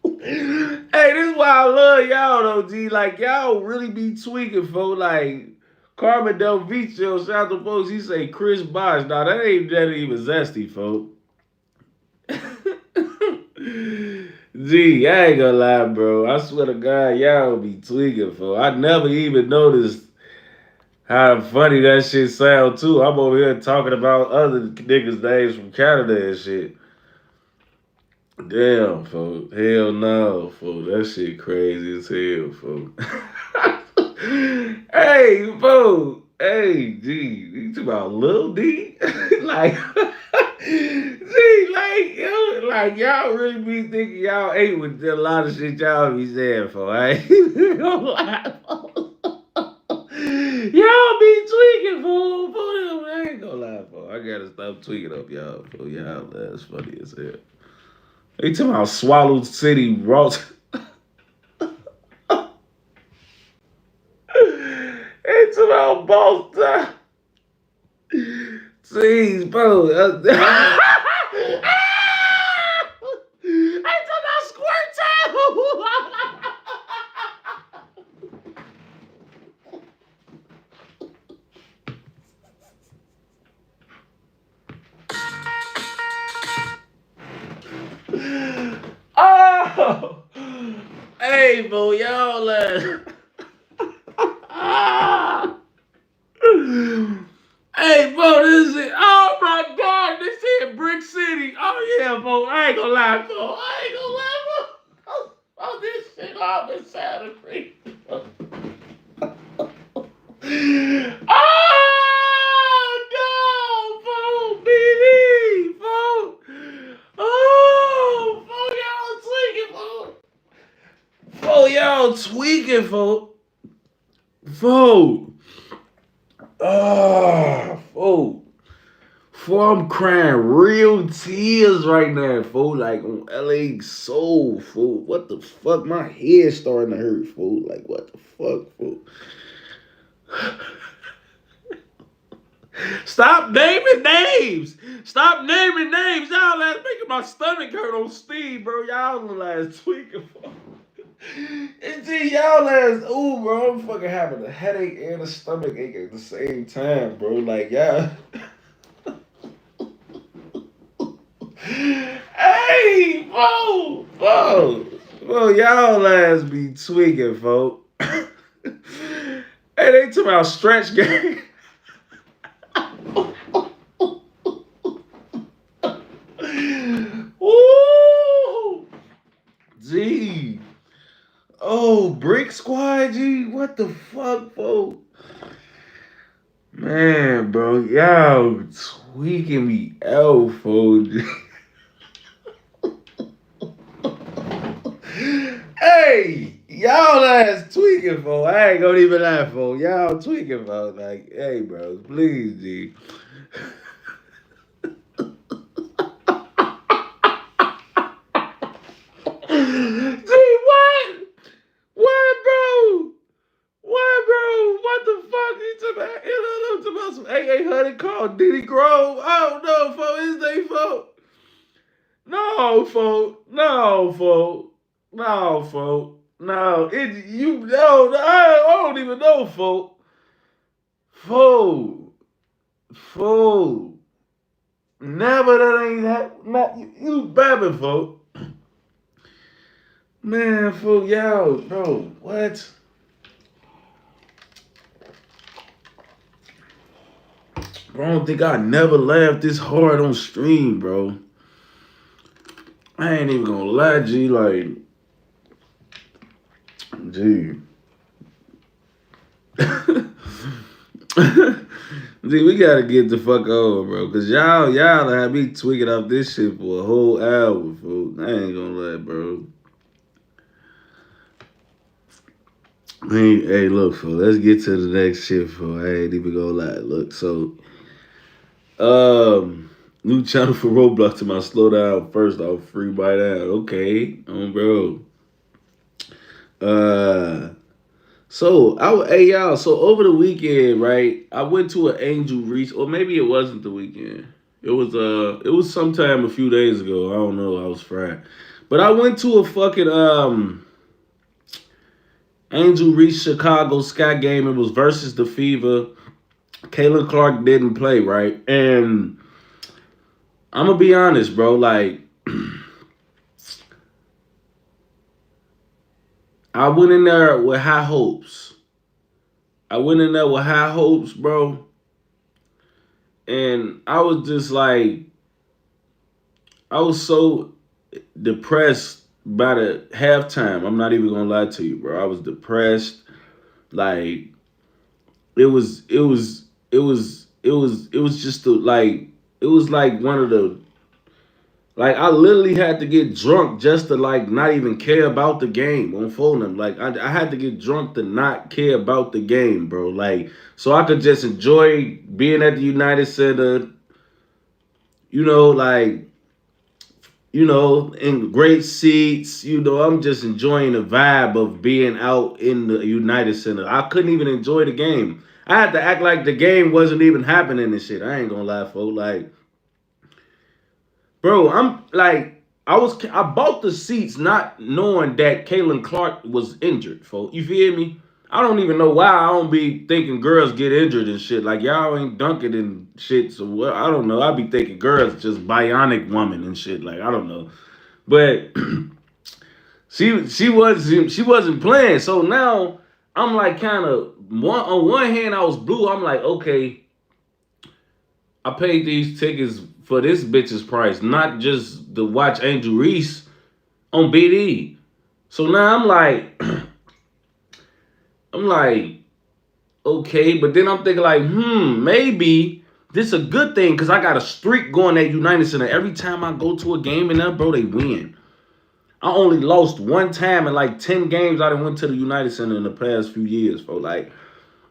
hey, this is why I love y'all, though, G. Like, y'all really be tweaking, folks. Like, Carmen Del Vicio, shout out to folks, he say Chris Bosh. Nah, that ain't even zesty, folks. Gee, I ain't gonna lie, bro. I swear to God, y'all be tweaking, folks. I never even noticed how funny that shit sound too. I'm over here talking about other niggas' names from Canada and shit. Damn, folks. Hell no, folks. That shit crazy as hell, folks. Hey, folks. Hey, G. You talking about Lil D? Like, G, like y'all really be thinking y'all ate with a lot of shit y'all be saying, folks. I ain't even gonna lie, folks. Y'all be tweaking, fool. I ain't gonna lie, fool. I gotta stop tweaking up y'all, fool. Y'all, that's funny as hell. They talking about Swallow City Ross. boss time. Jeez, bro. I told that squirt time. Oh, hey, bro, y'all. Hey, bro, this is. Oh my God, this here Brick City. Oh yeah, bro. I ain't gonna lie, bro. I ain't gonna lie, bro. Oh, this shit all been sounding free. Oh no, bro, BD, bro. Oh, bro, y'all tweaking, bro. Bro. Oh, I'm crying real tears right now, fool. Like on LA Soul, fool. What the fuck? My head starting to hurt, fool. Like what the fuck, fool? Stop naming names. Stop naming names. Y'all ass making my stomach hurt on Steve, bro. Y'all ass tweaking, fool. And see, y'all ass, ooh, bro, I'm fucking having a headache and a stomach ache at the same time, bro. Like, y'all. Hey, bro, y'all ass be tweaking, folks. Hey, they talking about stretch game. Woo! Gee. Oh, Brick Squad, G. What the fuck, folks? Man, bro, y'all tweaking me out, folks. Hey, y'all ass tweaking, folks. I ain't gonna even lie, folks. Y'all tweaking, folks. Like, hey, bro, please, G. Gee, what? What, bro? What, bro? What the fuck? You talking about some 8800 called Diddy Grove? Oh, no, folks. It's they fault. No, folks. No, folks. No, folks. No, I don't even know, folks. Folks. Never that ain't that. You babbing, folks. Man, folks, y'all, bro, what? Bro, I don't think I never laughed this hard on stream, bro. I ain't even gonna lie, G, like, G. G, we gotta get the fuck over, bro. Cause y'all have me tweaking off this shit for a whole hour, folks. I ain't gonna lie, bro. Hey, look, folks, let's get to the next shit, folks. I ain't even gonna lie. Look, so, new channel for Roblox to my slow down first off free bite out. Okay, bro. Hey y'all, so over the weekend, right? I went to an Angel Reese, or maybe it wasn't the weekend. It was sometime a few days ago. I don't know. I was fried, but I went to a fucking Angel Reese Chicago Sky game. It was versus the Fever. Kayla Clark didn't play, right? And I'm gonna be honest, bro. Like, I went in there with high hopes. Bro. And I was just like, I was so depressed by the halftime. I'm not even gonna lie to you, bro. I was depressed. Like, it was just like, it was like one of the, like, I literally had to get drunk just to, like, not even care about the game on phone. Like, I had to get drunk to not care about the game, bro. Like, so I could just enjoy being at the United Center, like, in great seats. I'm just enjoying the vibe of being out in the United Center. I couldn't even enjoy the game. I had to act like the game wasn't even happening and shit. I ain't gonna lie, folks. Like, bro, I bought the seats not knowing that Caitlin Clark was injured, folks. You feel me? I don't even know why I don't be thinking girls get injured and shit. Like y'all ain't dunking and shit. So what? I don't know. I be thinking girls just bionic woman and shit. Like I don't know. But she wasn't playing. So now I'm like kind of on one hand I was blue. I'm like okay, I paid these tickets for this bitch's price, not just to watch Angel Reese on BD. So now I'm like, I'm like, okay, but then I'm thinking like, maybe this is a good thing because I got a streak going at United Center. Every time I go to a game in there, bro, they win. I only lost one time in like 10 games I done went to the United Center in the past few years, bro. Like,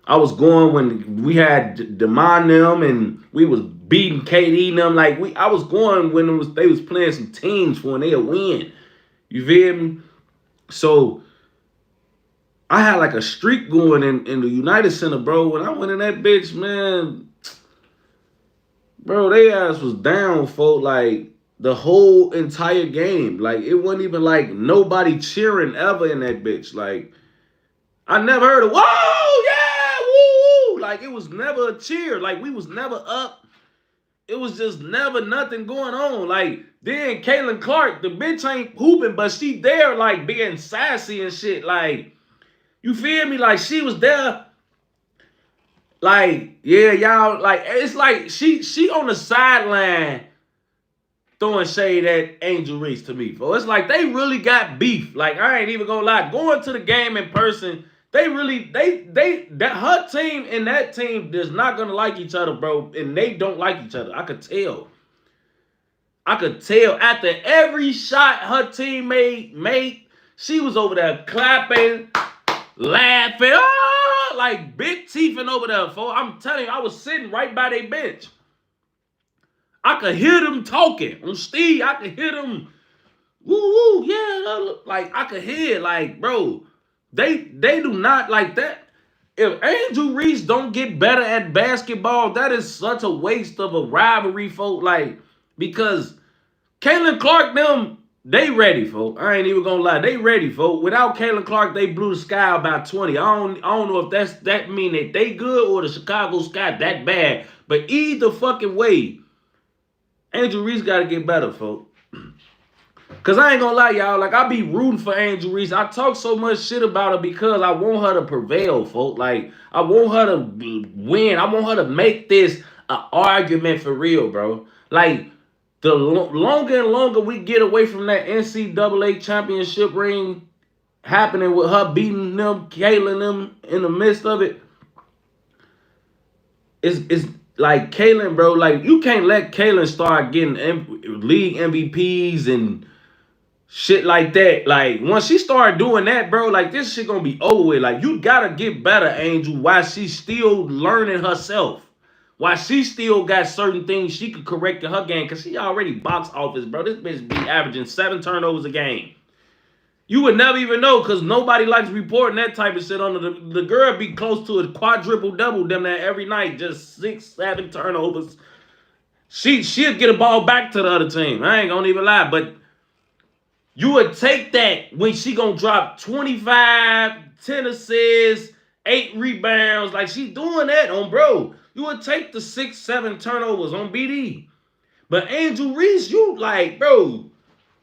I was going when we had Demond them and we was beating KD and them. Like I was going when they was playing some teams for when they would win. You feel me? So I had like a streak going in the United Center, bro. When I went in that bitch, man, bro, they ass was down for like the whole entire game. Like it wasn't even like nobody cheering ever in that bitch. Like I never heard of whoa, yeah, woo, woo. Like it was never a cheer. Like we was never up. It was just never nothing going on. Like then Caitlin Clark, the bitch ain't hooping, but she there like being sassy and shit. Like you feel me? Like she was there. Like yeah, y'all. Like it's like she on the sideline throwing shade at Angel Reese to me. So it's like they really got beef. Like I ain't even gonna lie. Going to the game in person, they really that her team and that team is not gonna like each other, bro. And they don't like each other. I could tell. After every shot her teammate made, she was over there clapping, laughing, like big teething over there. I'm telling you, I was sitting right by their bench. I could hear them talking. On Steve, I could hear them, woo woo, yeah. Like I could hear, like, bro, they do not like that. If Angel Reese don't get better at basketball, that is such a waste of a rivalry, folk. Like, because Caitlin Clark, them, they ready, folk. I ain't even gonna lie, they ready, folk. Without Caitlin Clark, they blew the sky about 20. I don't know if that mean that they good or the Chicago Sky that bad. But either fucking way, Angel Reese gotta get better, folk. Cause I ain't gonna lie, y'all. Like I be rooting for Angel Reese. I talk so much shit about her because I want her to prevail, folk. Like I want her to win. I want her to make this an argument for real, bro. Like the longer and longer we get away from that NCAA championship ring happening with her beating them, Kaylin them in the midst of it, it's like Kaylin, bro. Like you can't let Kaylin start getting league MVPs and shit like that. Like once she started doing that, bro, like this shit gonna be over with. Like you gotta get better, Angel, while she's still learning herself. Why she still got certain things she could correct in her game, cause she already box office, bro. This bitch be averaging 7 turnovers a game. You would never even know, cause nobody likes reporting that type of shit on the girl be close to a quadruple double them that every night, just 6, 7 turnovers. She'll get a ball back to the other team. I ain't gonna even lie, but you would take that when she gonna drop 25, 10 assists, 8 rebounds. Like she doing that on bro. You would take the 6, 7 turnovers on BD. But Angel Reese, you like, bro,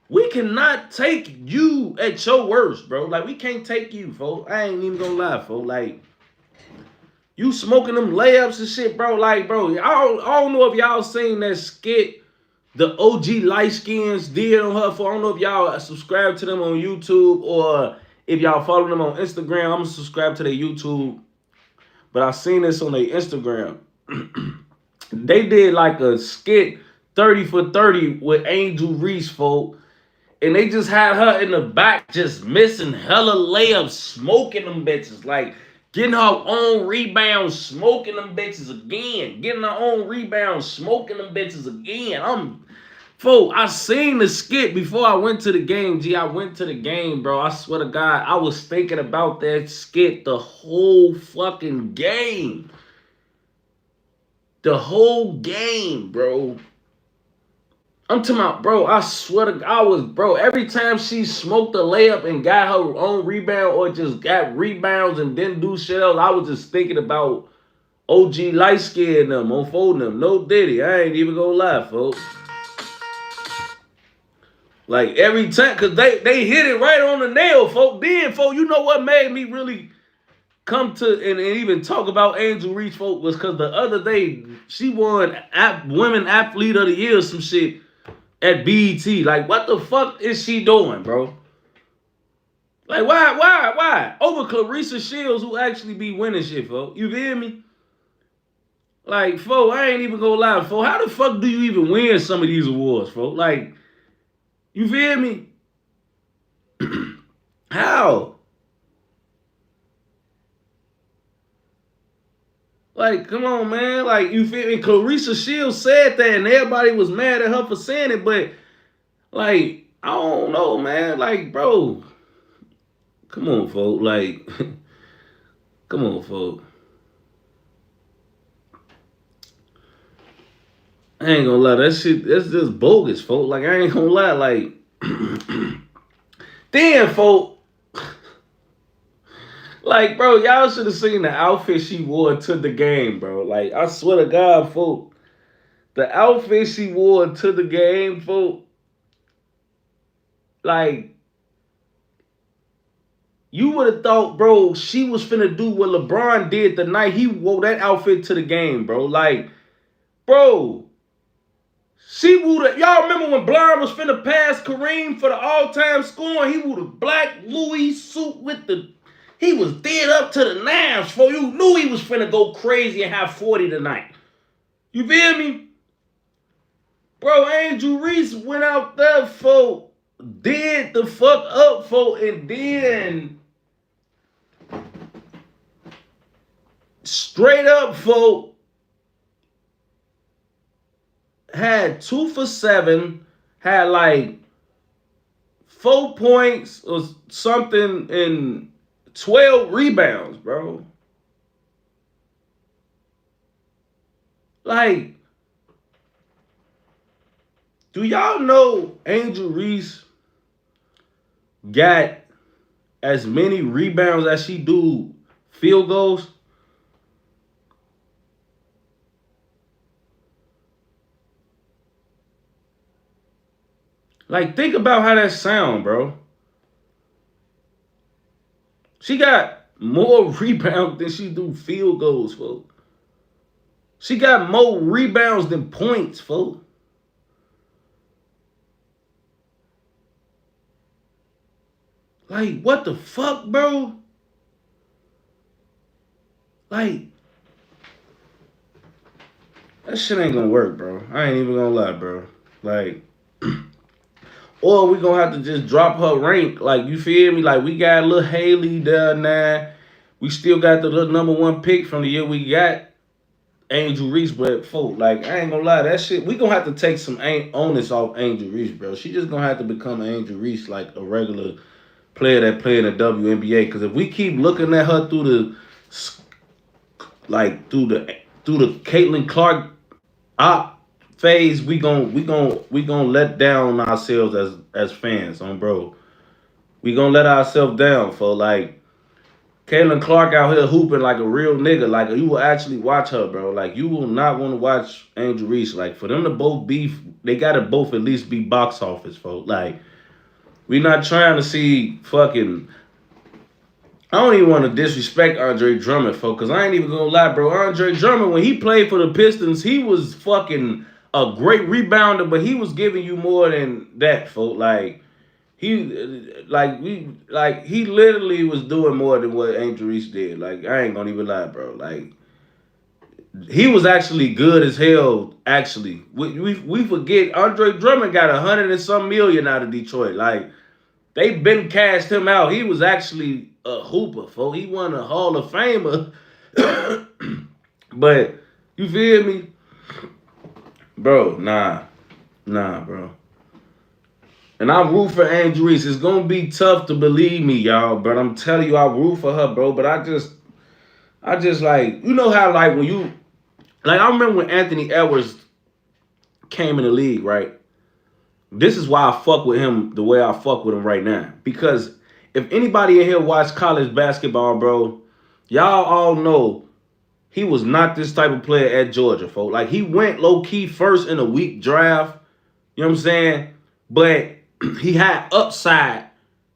we cannot take you at your worst, bro. Like we can't take you, folks. I ain't even gonna lie, folks. Like you smoking them layups and shit, bro. Like, bro, I don't know if y'all seen that skit the OG light skins did on her. For I don't know if y'all subscribe to them on YouTube or if y'all follow them on Instagram. I'm gonna subscribe to their YouTube, but I seen this on their Instagram. They did like a skit 30 for 30 with Angel Reese, folk, and they just had her in the back just missing hella layups, smoking them bitches, like getting her own rebounds, smoking them bitches again. Getting her own rebounds, smoking them bitches again. I seen the skit before I went to the game, G. I went to the game, bro. I swear to God, I was thinking about that skit the whole fucking game. The whole game, bro. I'm talking about, bro, I swear to God, bro, every time she smoked a layup and got her own rebound or just got rebounds and didn't do shit else, I was just thinking about OG light skin them, on folding them. No Diddy. I ain't even gonna lie, folks. Like every time, cause they hit it right on the nail, folks. Then, folks, you know what made me really come to and even talk about Angel Reese, folks, was cause the other day she won Women Athlete of the Year, some shit at BET. Like, what the fuck is she doing, bro? Like, why? Over Clarissa Shields, who actually be winning shit, folks. You feel me? Like, folks, I ain't even gonna lie, folks. How the fuck do you even win some of these awards, folks? Like, you feel me? How? Like, come on, man. Like, you feel me? Clarissa Shields said that, and everybody was mad at her for saying it, but, like, I don't know, man. Like, bro, come on, folks. Like, come on, folks. I ain't gonna lie, that shit, that's just bogus, folks. Like, I ain't gonna lie, like, then, folks, like, bro, y'all should have seen the outfit she wore to the game, bro. Like, I swear to God, folks, the outfit she wore to the game, folks, like, you would have thought, bro, she was finna do what LeBron did the night he wore that outfit to the game, bro. Like, bro, she would have. Y'all remember when Blonde was finna pass Kareem for the all-time scoring? He wore the black Louis suit with the. He was dead up to the nines, for you knew he was finna go crazy and have 40 tonight. You feel me? Bro, Angel Reese went out there, for did the fuck up, for and then straight up, for had 2 for 7, had like 4 points or something and 12 rebounds, bro. Like, do y'all know Angel Reese got as many rebounds as she do field goals? Like, think about how that sound, bro. She got more rebounds than she do field goals, folks. She got more rebounds than points, folks. Like, what the fuck, bro? Like, that shit ain't gonna work, bro. I ain't even gonna lie, bro. Like, or we gonna have to just drop her rank. Like, you feel me? Like, we got little Haley down there. We still got the little #1 pick from the year we got Angel Reese, but folk, like, I ain't gonna lie, that shit, we gonna have to take some onus off Angel Reese, bro. She just gonna have to become an Angel Reese, like a regular player that play in the WNBA. Because if we keep looking at her through the Caitlin Clark op phase, we gonna let down ourselves as fans, bro. We gonna let ourselves down for like Caitlin Clark out here hooping like a real nigga. Like, you will actually watch her, bro. Like, you will not want to watch Angel Reese. Like, for them to both be, they gotta both at least be box office, folks. Like, we not trying to see fucking. I don't even want to disrespect Andre Drummond, folks, because I ain't even gonna lie, bro. Andre Drummond, when he played for the Pistons, he was fucking a great rebounder, but he was giving you more than that, folks. Like, he literally was doing more than what Angel Reese did. Like, I ain't gonna even lie, bro. Like, he was actually good as hell. Actually, we forget Andre Drummond got 100 and some million out of Detroit. Like, they been cashed him out. He was actually a hooper, folks. He won a Hall of Famer. But you feel me, bro? Nah, bro. And I root for Angel Reese. It's gonna be tough to believe me, y'all, but I'm telling you, I root for her, bro. But I just like, you know how, like, when you Like, I remember when Anthony Edwards came in the league, right? This is why I fuck with him the way I fuck with him right now. Because if anybody in here watch college basketball, bro, y'all all know he was not this type of player at Georgia, folks. Like, he went low-key first in a weak draft. You know what I'm saying? But he had upside.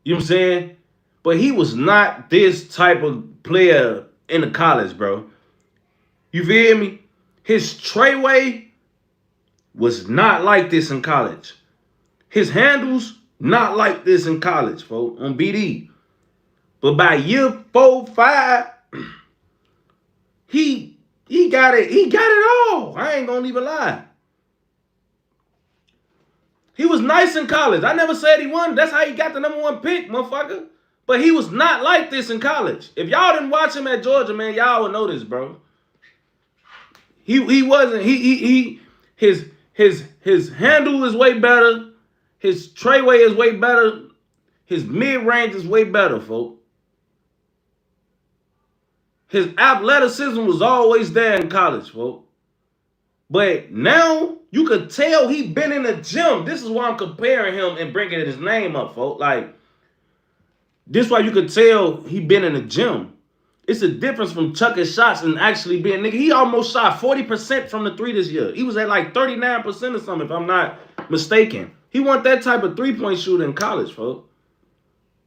You know what I'm saying? But he was not this type of player in the college, bro. You feel me? His trayway was not like this in college. His handles, not like this in college, folks, on BD. But by year 4, 5, he got it. He got it all. I ain't gonna even lie. He was nice in college. I never said he won. That's how he got the #1 pick, motherfucker. But he was not like this in college. If y'all didn't watch him at Georgia, man, y'all would know this, bro. He wasn't. His handle is way better. His trayway is way better. His mid-range is way better, folks. His athleticism was always there in college, folks. But now you could tell he been in the gym. This is why I'm comparing him and bringing his name up, folks. Like, this is why you could tell he been in the gym. It's a difference from chucking shots and actually being nigga. He almost shot 40% from the 3 this year. He was at like 39% or something, if I'm not mistaken. He wasn't that type of 3-point shooter in college, folks.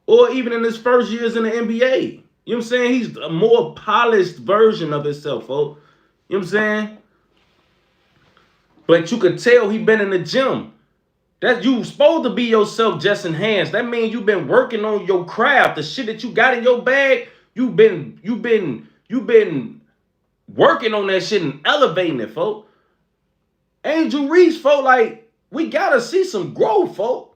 Or even in his first years in the NBA. You know what I'm saying? He's a more polished version of himself, folks. You know what I'm saying? But you could tell he been in the gym. That you supposed to be yourself just enhanced. That means you've been working on your craft. The shit that you got in your bag, you've been working on that shit and elevating it, folks. Angel Reese, folks, like, we gotta see some growth, folks.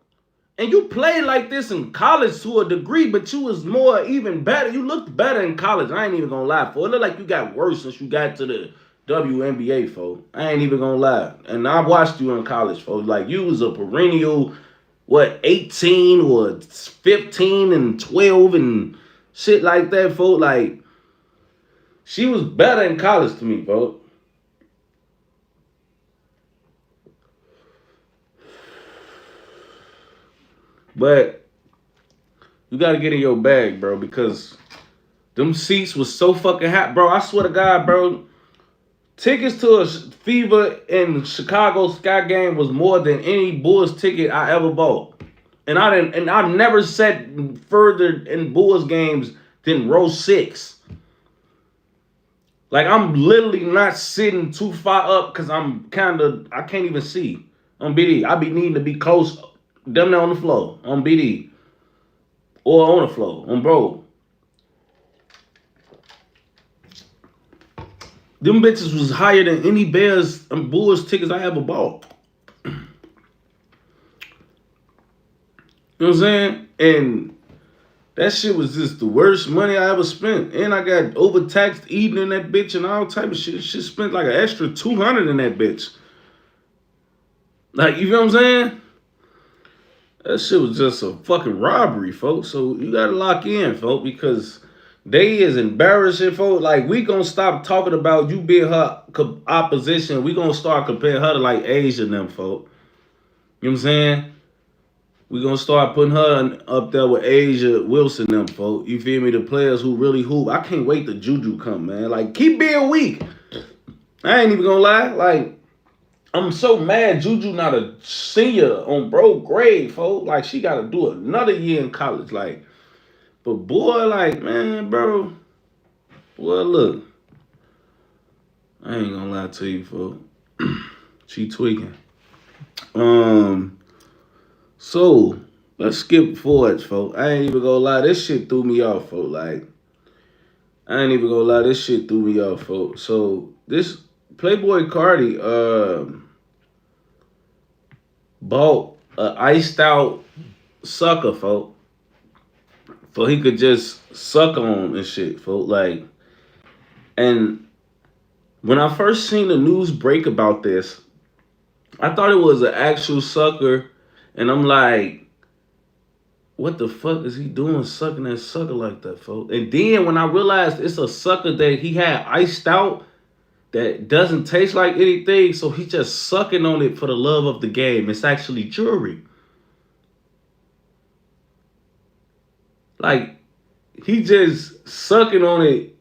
And you played like this in college to a degree, but you was more even better. You looked better in college. I ain't even gonna lie, folks. It looked like you got worse since you got to the WNBA, folks. I ain't even gonna lie. And I watched you in college, folks. Like, you was a perennial, 18 or 15 and 12 and shit like that, folks. Like, she was better in college to me, folks. But you gotta get in your bag, bro, because them seats was so fucking hot, bro. I swear to God, bro. Tickets to a Fever in Chicago Sky game was more than any Bulls ticket I ever bought. And I've never sat further in Bulls games than row 6. Like, I'm literally not sitting too far up because I can't even see on BD. I be needing to be close, damn near on the floor on BD. Or on the floor, on bro. Them bitches was higher than any Bears and Bulls tickets I ever bought. You know what I'm saying? And that shit was just the worst money I ever spent. And I got overtaxed eating in that bitch and all type of shit. Shit spent like an extra $200 in that bitch. Like, you know what I'm saying? That shit was just a fucking robbery, folks. So you gotta lock in, folks, because they is embarrassing, folks. Like, we gonna stop talking about you being her opposition. We gonna start comparing her to like Asia and them, folks. You know what I'm saying? We gonna start putting her up there with Asia Wilson them, folks. You feel me? The players who really hoop. I can't wait till Juju come, man. Like, keep being weak. I ain't even gonna lie. Like, I'm so mad Juju not a senior on bro grade, folks. Like, she gotta do another year in college. Like, but boy, like, man, bro. Boy, look. I ain't gonna lie to you, folks. She tweaking. So, let's skip forward, folks. I ain't even gonna lie. This shit threw me off, folks. Like, I ain't even gonna lie. This shit threw me off, folks. So, this Playboy Carti bought an iced out sucker, folks, so he could just suck on and shit, folks. Like, and when I first seen the news break about this, I thought it was an actual sucker, and I'm like, what the fuck is he doing sucking that sucker like that, folks? And then when I realized it's a sucker that he had iced out, that doesn't taste like anything, so he just sucking on it for the love of the game. It's actually jewelry. Like, he just sucking on it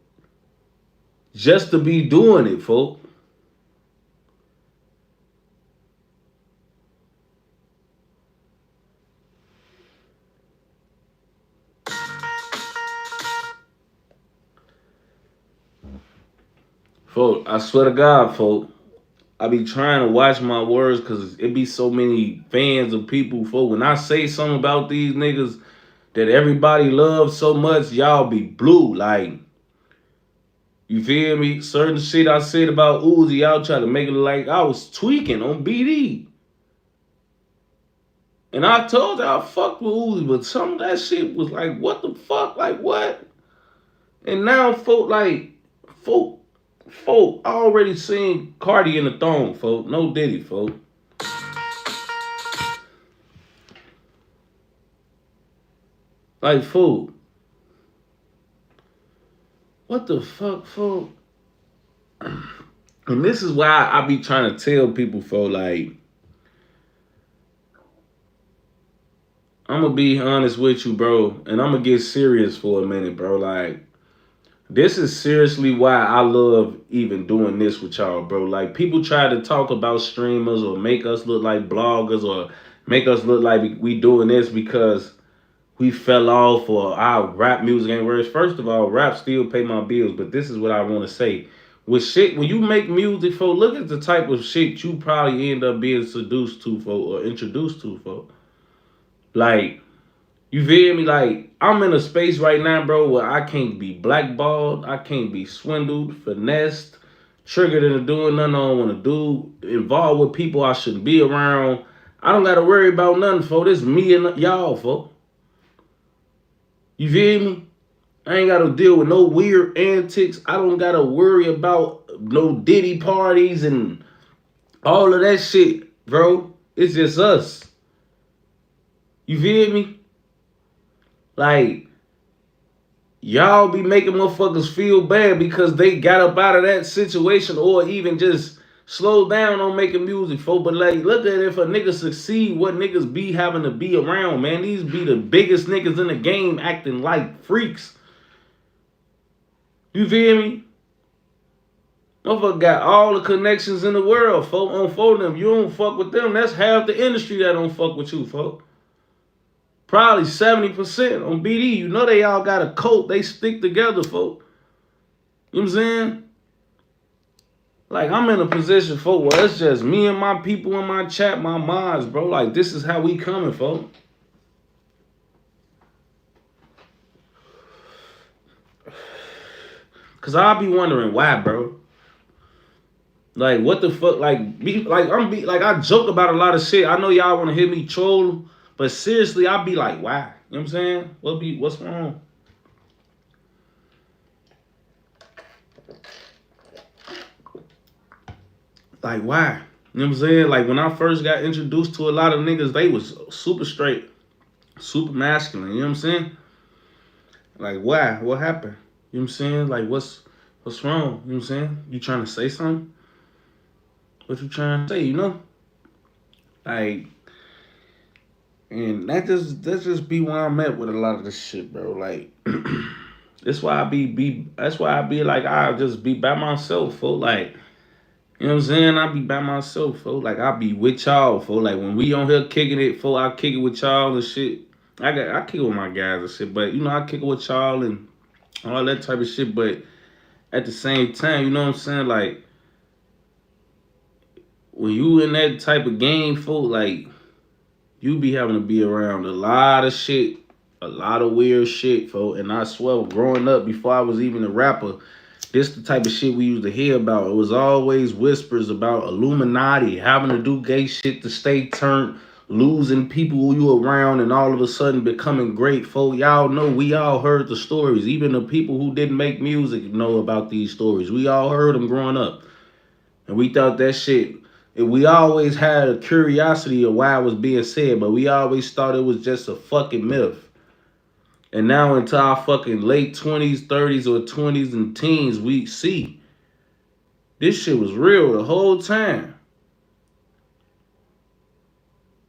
just to be doing it, folks. Folk, I swear to God, folk, I be trying to watch my words because it be so many fans of people, folk. When I say something about these niggas that everybody loves so much, y'all be blue. Like, you feel me? Certain shit I said about Uzi, y'all try to make it like I was tweaking on BD. And I told y'all I fucked with Uzi, but some of that shit was like, what the fuck? Like, what? And now, folk, I already seen Carti in the thong, folk. No Diddy, folk. Like, folk. What the fuck, folk? And this is why I be trying to tell people, folk, like, I'm gonna be honest with you, bro, and I'm gonna get serious for a minute, bro. Like, this is seriously why I love even doing this with y'all, bro. Like, people try to talk about streamers or make us look like bloggers or make us look like we doing this because we fell off or our rap music ain't worse. First of all, rap still pay my bills, but this is what I want to say. With shit, when you make music, for look at the type of shit you probably end up being seduced to, for or introduced to, for. Like, you feel me? Like, I'm in a space right now, bro, where I can't be blackballed, I can't be swindled, finessed, triggered into doing nothing I don't want to do, involved with people I shouldn't be around. I don't got to worry about nothing, folks. This me and y'all, folks. You feel me? I ain't got to deal with no weird antics. I don't got to worry about no Diddy parties and all of that shit, bro. It's just us. You feel me? Like, y'all be making motherfuckers feel bad because they got up out of that situation or even just slow down on making music, folks. But like, look at it, if a nigga succeed, what niggas be having to be around, man. These be the biggest niggas in the game acting like freaks. You feel me? Motherfucker got all the connections in the world, folks. On phone them. You don't fuck with them. That's half the industry that don't fuck with you, folks. Probably 70% on BD. You know they all got a cult. They stick together, folks. You know what I'm saying? Like, I'm in a position, folks, where it's just me and my people in my chat, my mods, bro. Like, this is how we coming, folks. Cause I'll be wondering why, bro. Like, what the fuck? Like, I joke about a lot of shit. I know y'all want to hear me troll, but seriously, I be like, why? You know what I'm saying? What's wrong? Like, why? You know what I'm saying? Like, when I first got introduced to a lot of niggas, they was super straight, super masculine. You know what I'm saying? Like, why? What happened? You know what I'm saying? Like, what's wrong? You know what I'm saying? You trying to say something? What you trying to say, you know? Like, and that just be where I'm at with a lot of this shit, bro. Like, that's why I be like, I just be by myself, folks. Like, you know what I'm saying? I be by myself, folks. Like, I be with y'all, folks. Like, when we on here kicking it, folks, I kick it with y'all and shit. I kick it with my guys and shit, but you know, I kick it with y'all and all that type of shit. But at the same time, you know what I'm saying? Like, when you in that type of game, folks, like, you be having to be around a lot of shit, a lot of weird shit, folks. And I swear, growing up, before I was even a rapper, this the type of shit we used to hear about. It was always whispers about Illuminati, having to do gay shit to stay turned, losing people you around, and all of a sudden becoming great, folks. Y'all know, we all heard the stories. Even the people who didn't make music know about these stories. We all heard them growing up. And we thought that shit, we always had a curiosity of why it was being said, but we always thought it was just a fucking myth. And now into our fucking late 20s, 30s, or 20s and teens, we see This shit was real the whole time.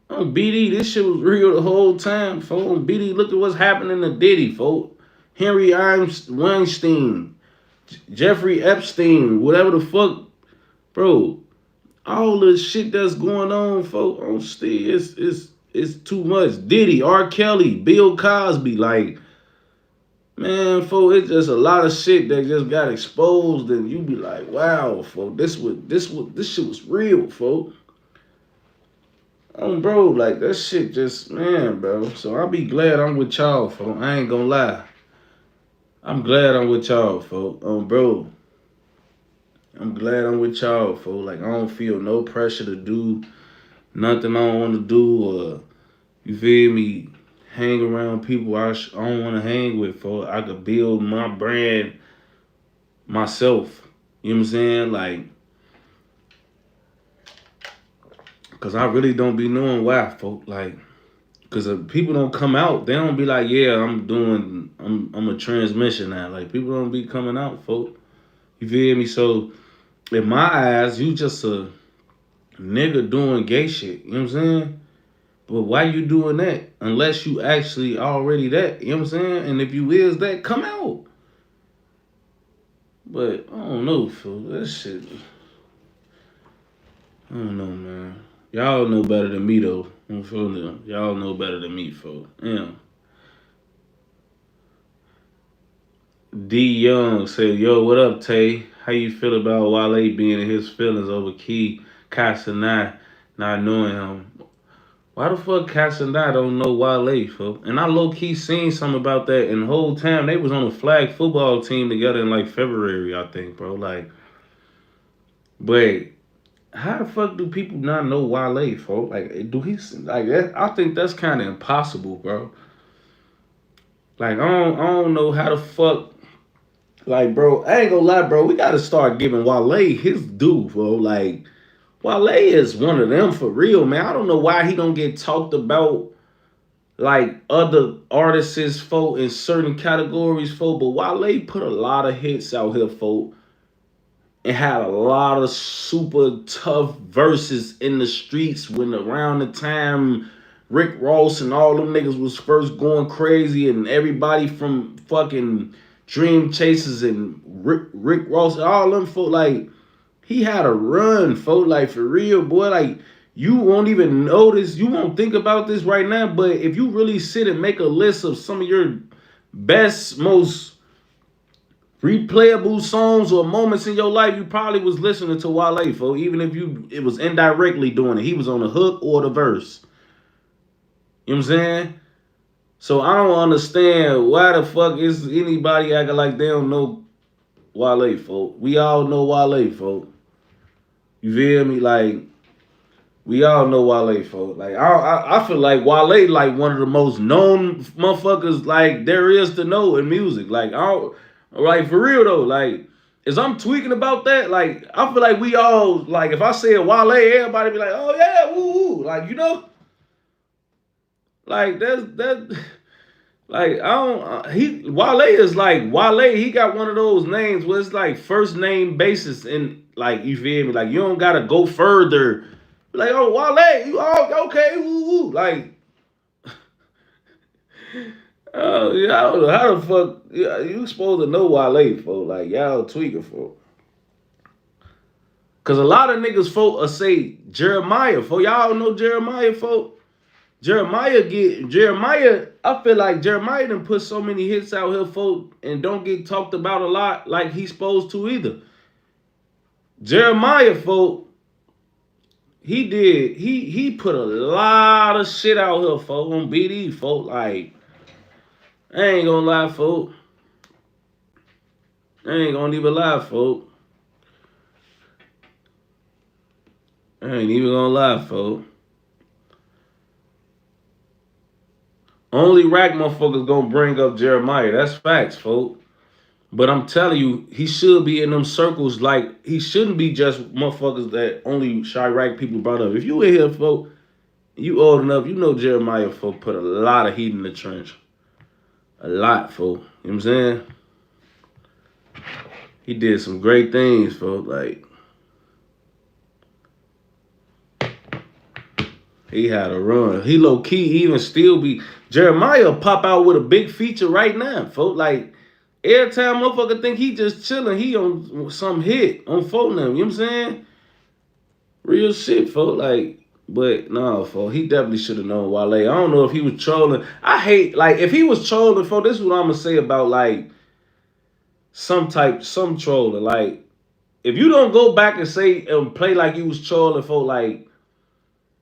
On BD, this shit was real the whole time, folks. On BD, look at what's happening to Diddy, folks. Henry Weinstein, Jeffrey Epstein, whatever the fuck, bro. All the shit that's going on, folks, on Steve, it's too much. Diddy, R. Kelly, Bill Cosby, like, man, folks, it's just a lot of shit that just got exposed, and you be like, wow, folks, this shit was real, folks. Bro, like, that shit just, man, bro. So I'll be glad I'm with y'all, folks. I ain't gonna lie. I'm glad I'm with y'all, folks. Bro. I'm glad I'm with y'all, folks. Like, I don't feel no pressure to do nothing I don't want to do, or, you feel me, hang around people I don't want to hang with, folks. I could build my brand myself. You know what I'm saying? Like, because I really don't be knowing why, folks. Like, because if people don't come out, they don't be like, yeah, I'm a transmission now. Like, people don't be coming out, folks. You feel me? So, in my eyes, you just a nigga doing gay shit. You know what I'm saying? But why you doing that? Unless you actually already that. You know what I'm saying? And if you is that, come out. But, I don't know, folks. That shit, I don't know, man. Y'all know better than me, though. I'm feeling them. Y'all know better than me, folks. Damn. D Young said, yo, what up, Tay? How you feel about Wale being in his feelings over Key Casanai not knowing him? Why the fuck Casanai don't know Wale, folks? And I low-key seen something about that, and the whole time they was on a flag football team together in like February, I think, bro. Like, but how the fuck do people not know Wale, folks? Like, do he, like, that? I think that's kind of impossible, bro. Like, I don't know how the fuck. Like, bro, I ain't gonna lie, bro. We gotta start giving Wale his due, bro. Like, Wale is one of them for real, man. I don't know why he don't get talked about like other artists, folk, in certain categories, folk. But Wale put a lot of hits out here, folk, and had a lot of super tough verses in the streets when around the time Rick Ross and all them niggas was first going crazy, and everybody from fucking Dream Chasers and Rick Ross, all them folk, like, he had a run, folk, like, for real, boy. Like, you won't even notice, you won't think about this right now, but if you really sit and make a list of some of your best, most replayable songs or moments in your life, you probably was listening to Wale, folk, even if it was indirectly doing it. He was on the hook or the verse. You know what I'm saying? So I don't understand why the fuck is anybody acting like they don't know Wale, folk. We all know Wale, folk. You feel me? Like, we all know Wale, folk. Like, I feel like Wale like one of the most known motherfuckers like there is to know in music. Like, like, for real though, like, as I'm tweaking about that, like, I feel like we all, like, if I say Wale, everybody be like, oh yeah, woo woo. Like, you know? Like, that like, I don't, Wale is like, Wale, he got one of those names where it's like first name basis, and like, you feel me? Like, you don't gotta go further. Like, oh, Wale, you all okay, woo woo. Like, oh, yeah, I don't know how the fuck, yeah, you supposed to know Wale, folks. Like, y'all tweaking, folks. Cause a lot of niggas, folk, say Jeremiah, folks. Y'all know Jeremiah, folks. Jeremiah, I feel like Jeremiah done put so many hits out here, folk, and don't get talked about a lot like he's supposed to either. Jeremiah, folk, he put a lot of shit out here, folk, on BD, folk. Like, I ain't gonna lie, folk. I ain't gonna even lie, folk. I ain't even gonna lie, folk. Only rack motherfuckers gonna bring up Jeremiah. That's facts, folks. But I'm telling you, he should be in them circles. Like, he shouldn't be just motherfuckers that only Chirac people brought up. If you in here, folks, you old enough, you know Jeremiah, folks, put a lot of heat in the trench. A lot, folks. You know what I'm saying? He did some great things, folks. Like, He had a run. He low key even still be Jeremiah pop out with a big feature right now, folks. Like every time motherfucker think he just chilling, he on some hit on phone them. You know what I'm saying? Real shit, folks. Like, but no, folks. He definitely should have known Wale. I don't know if he was trolling. I hate like if he was trolling, folks. This is what I'm gonna say about like some trolling. Like if you don't go back and say and play like you was trolling, folks.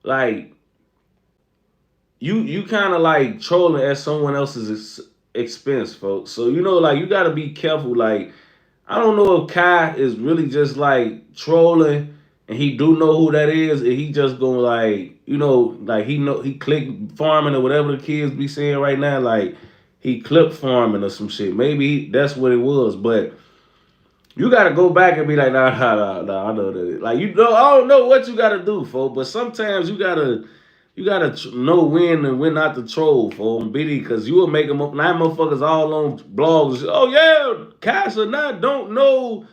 Like you kind of like trolling at someone else's expense, folks. So you know, like you got to be careful. Like I don't know if Kai is really just like trolling, and he do know who that is, and he just gonna like like he click farming or whatever the kids be saying right now. Like he clip farming or some shit. Maybe that's what it was, but. You gotta go back and be like, nah, I know that. Like I don't know what you gotta do, folks. But sometimes you gotta know when and when not to troll, for BD, because you will make them up. Now motherfuckers all on blogs. Oh yeah, Casa not don't know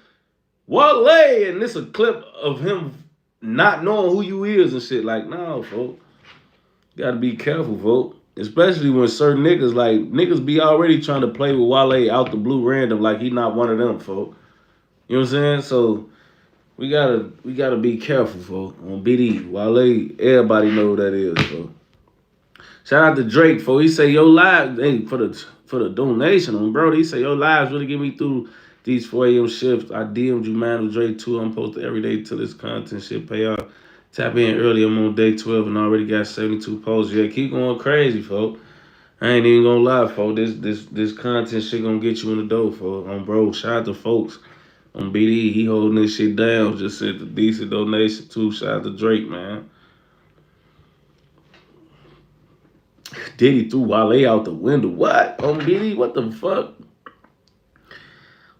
Wale, and this a clip of him not knowing who you is and shit. Like, no, folks. You gotta be careful, folks. Especially when certain niggas be already trying to play with Wale out the blue random, like he not one of them, folks. You know what I'm saying? So we gotta be careful, folks. On BD, Wale, everybody know who that is, folks. Shout out to Drake, folks. He say your lives, hey, for the donation on bro. He say your lives really get me through these 4 a.m. shifts. I DM'd you, man, with Drake too. I'm posted every day till this content shit pay off. Tap in early. I'm on day 12 and already got 72 posts. Yeah, keep going crazy, folks. I ain't even gonna lie, folks. This content shit gonna get you in the door, folks. On bro, shout out to folks. On BD, he holding this shit down. Just sent a decent donation too. Shout out to Drake, man. Diddy threw Wale out the window. What? On BD? What the fuck?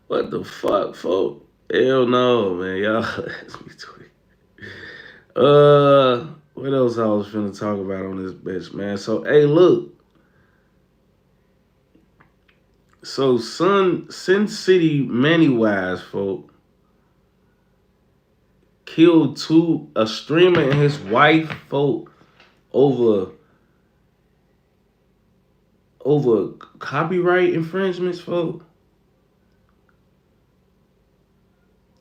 What the fuck, folks? Hell no, man. Y'all ask me to it. What else I was finna talk about on this bitch, man? So, hey, look. So, Sincity Mannywise, folks, killed a streamer and his wife, folks, over copyright infringements, folks.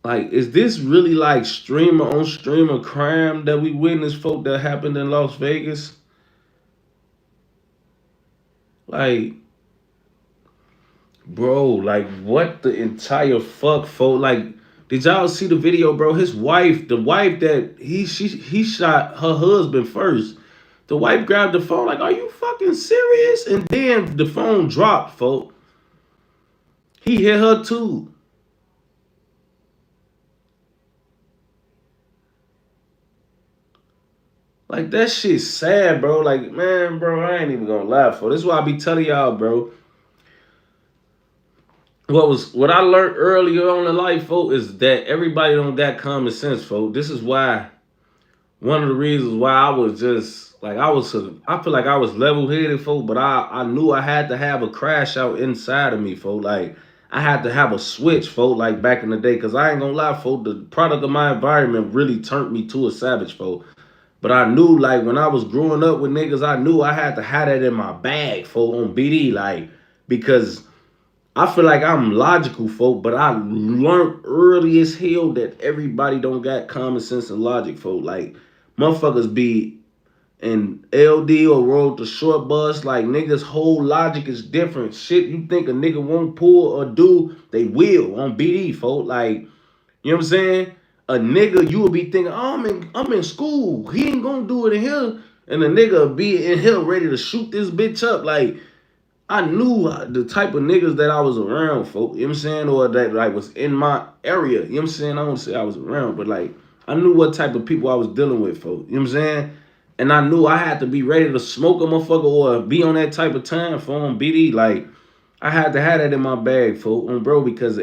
Like, is this really like streamer on streamer crime that we witnessed, folks, that happened in Las Vegas? Like, bro, like what the entire fuck, folks? Like, did y'all see the video, bro? His wife, the wife that he shot her husband first. The wife grabbed the phone like, are you fucking serious? And then the phone dropped, folks. He hit her too. Like, that shit's sad, bro. Like, man, bro, I ain't even gonna lie, folks. This is why I be telling y'all, bro. What I learned earlier on in life, folks, is that everybody don't got common sense, folks. This is why one of the reasons why I was just like I feel like I was level-headed, folks, but I knew I had to have a crash out inside of me, folks. Like I had to have a switch, folks, like back in the day, because I ain't gonna lie, folks, the product of my environment really turned me to a savage, folks. But I knew, like, when I was growing up with niggas, I knew I had to have that in my bag, folks, on BD, like, because I feel like I'm logical, folk, but I learned early as hell that everybody don't got common sense and logic, folk. Like, motherfuckers be in LD or rode the short bus. Like, niggas' whole logic is different. Shit you think a nigga won't pull or do, they will on BD, folk. Like, you know what I'm saying? A nigga, you will be thinking, oh, I'm in school. He ain't gonna do it in here. And a nigga be in here ready to shoot this bitch up. Like, I knew the type of niggas that I was around, folk, you know what I'm saying? Or that like was in my area, you know what I'm saying? I don't say I was around, but like I knew what type of people I was dealing with, folk, you know what I'm saying? And I knew I had to be ready to smoke a motherfucker or be on that type of time for on BD. Like I had to have that in my bag, folk, on bro, because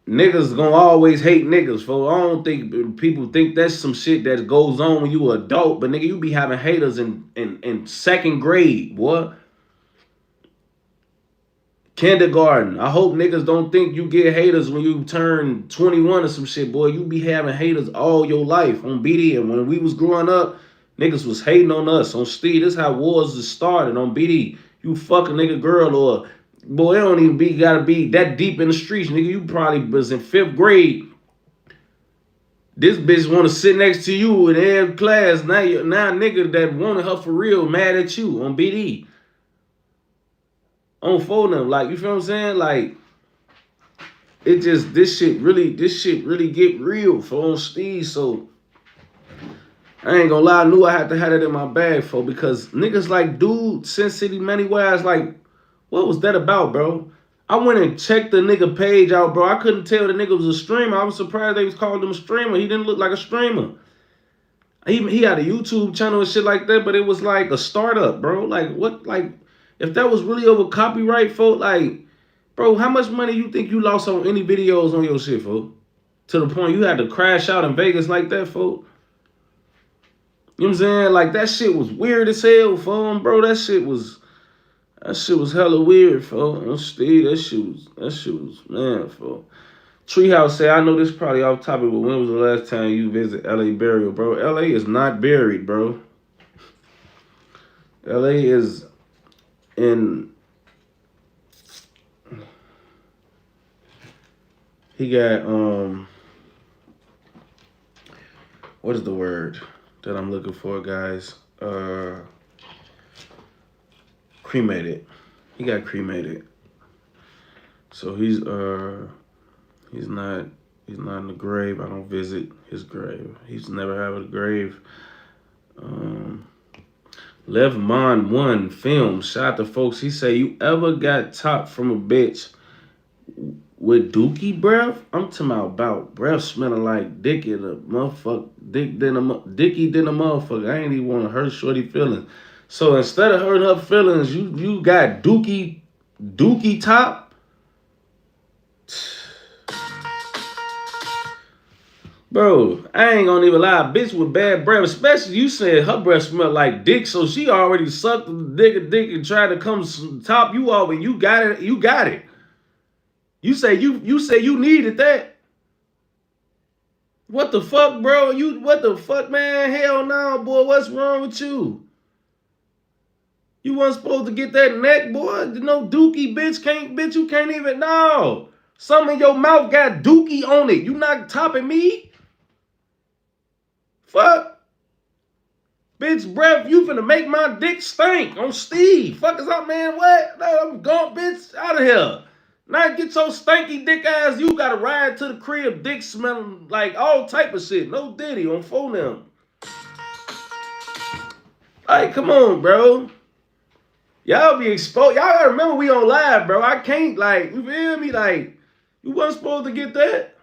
niggas gonna always hate niggas, folk. I don't think people think that's some shit that goes on when you an adult, but nigga, you be having haters in second grade, boy. Kindergarten. I hope niggas don't think you get haters when you turn 21 or some shit, boy. You be having haters all your life on BD. And when we was growing up, niggas was hating on us. On Steve, this how wars is started on BD. You fuck a nigga girl or, boy, it don't even gotta be that deep in the streets, nigga. You probably was in 5th grade. This bitch want to sit next to you in every class. Now nigga that wanted her for real mad at you on BD. On phone them, like, you feel what I'm saying? Like, it just, this shit really get real for on Steve. So I ain't gonna lie, I knew I had to have it in my bag for, because niggas like dude, Sincity, Mannywise, like, what was that about, bro? I went and checked the nigga page out, bro. I couldn't tell the nigga was a streamer. I was surprised they was calling him a streamer. He didn't look like a streamer. He had a YouTube channel and shit like that, but it was like a startup, bro. Like, what, like, if that was really over copyright, folk, like, bro, how much money you think you lost on any videos on your shit, folk? To the point you had to crash out in Vegas like that, folk? You know what I'm saying? Like, that shit was weird as hell, folk, bro. That shit was hella weird, folk. Steve, that shit was, man, folk. Treehouse say, I know this probably off topic, but when was the last time you visit LA burial, bro? LA is not buried, bro. LA is in, he got, what is the word that I'm looking for, guys? Cremated. He got cremated. So he's not in the grave. I don't visit his grave. He's never had a grave. Lev Mon 1 film. Shout out to folks. He say, you ever got top from a bitch with dookie breath? I'm talking about breath smelling like dick in a motherfucker. Dicky than a motherfucker. I ain't even want to hurt shorty feelings. So instead of hurting her feelings, you got dookie top? Bro, I ain't gonna even lie. Bitch with bad breath, especially you said her breath smelled like dick, so she already sucked the dick and tried to come top you off, and you got it. You say you needed that. What the fuck, bro? What the fuck, man? Hell no, boy. What's wrong with you? You wasn't supposed to get that neck, boy. No dookie, bitch. You can't even, no. Something in your mouth got dookie on it. You not topping me? Fuck. Bitch, breath, you finna make my dick stink on Steve. Fuck is up, man? What? No, I'm gone, bitch. Out of here. Now get your stinky dick ass. You gotta ride to the crib, dick smelling like all type of shit. No Diddy on phone them. Like, come on, bro. Y'all be exposed. Y'all gotta remember we on live, bro. I can't, like, you feel me? Like, you wasn't supposed to get that.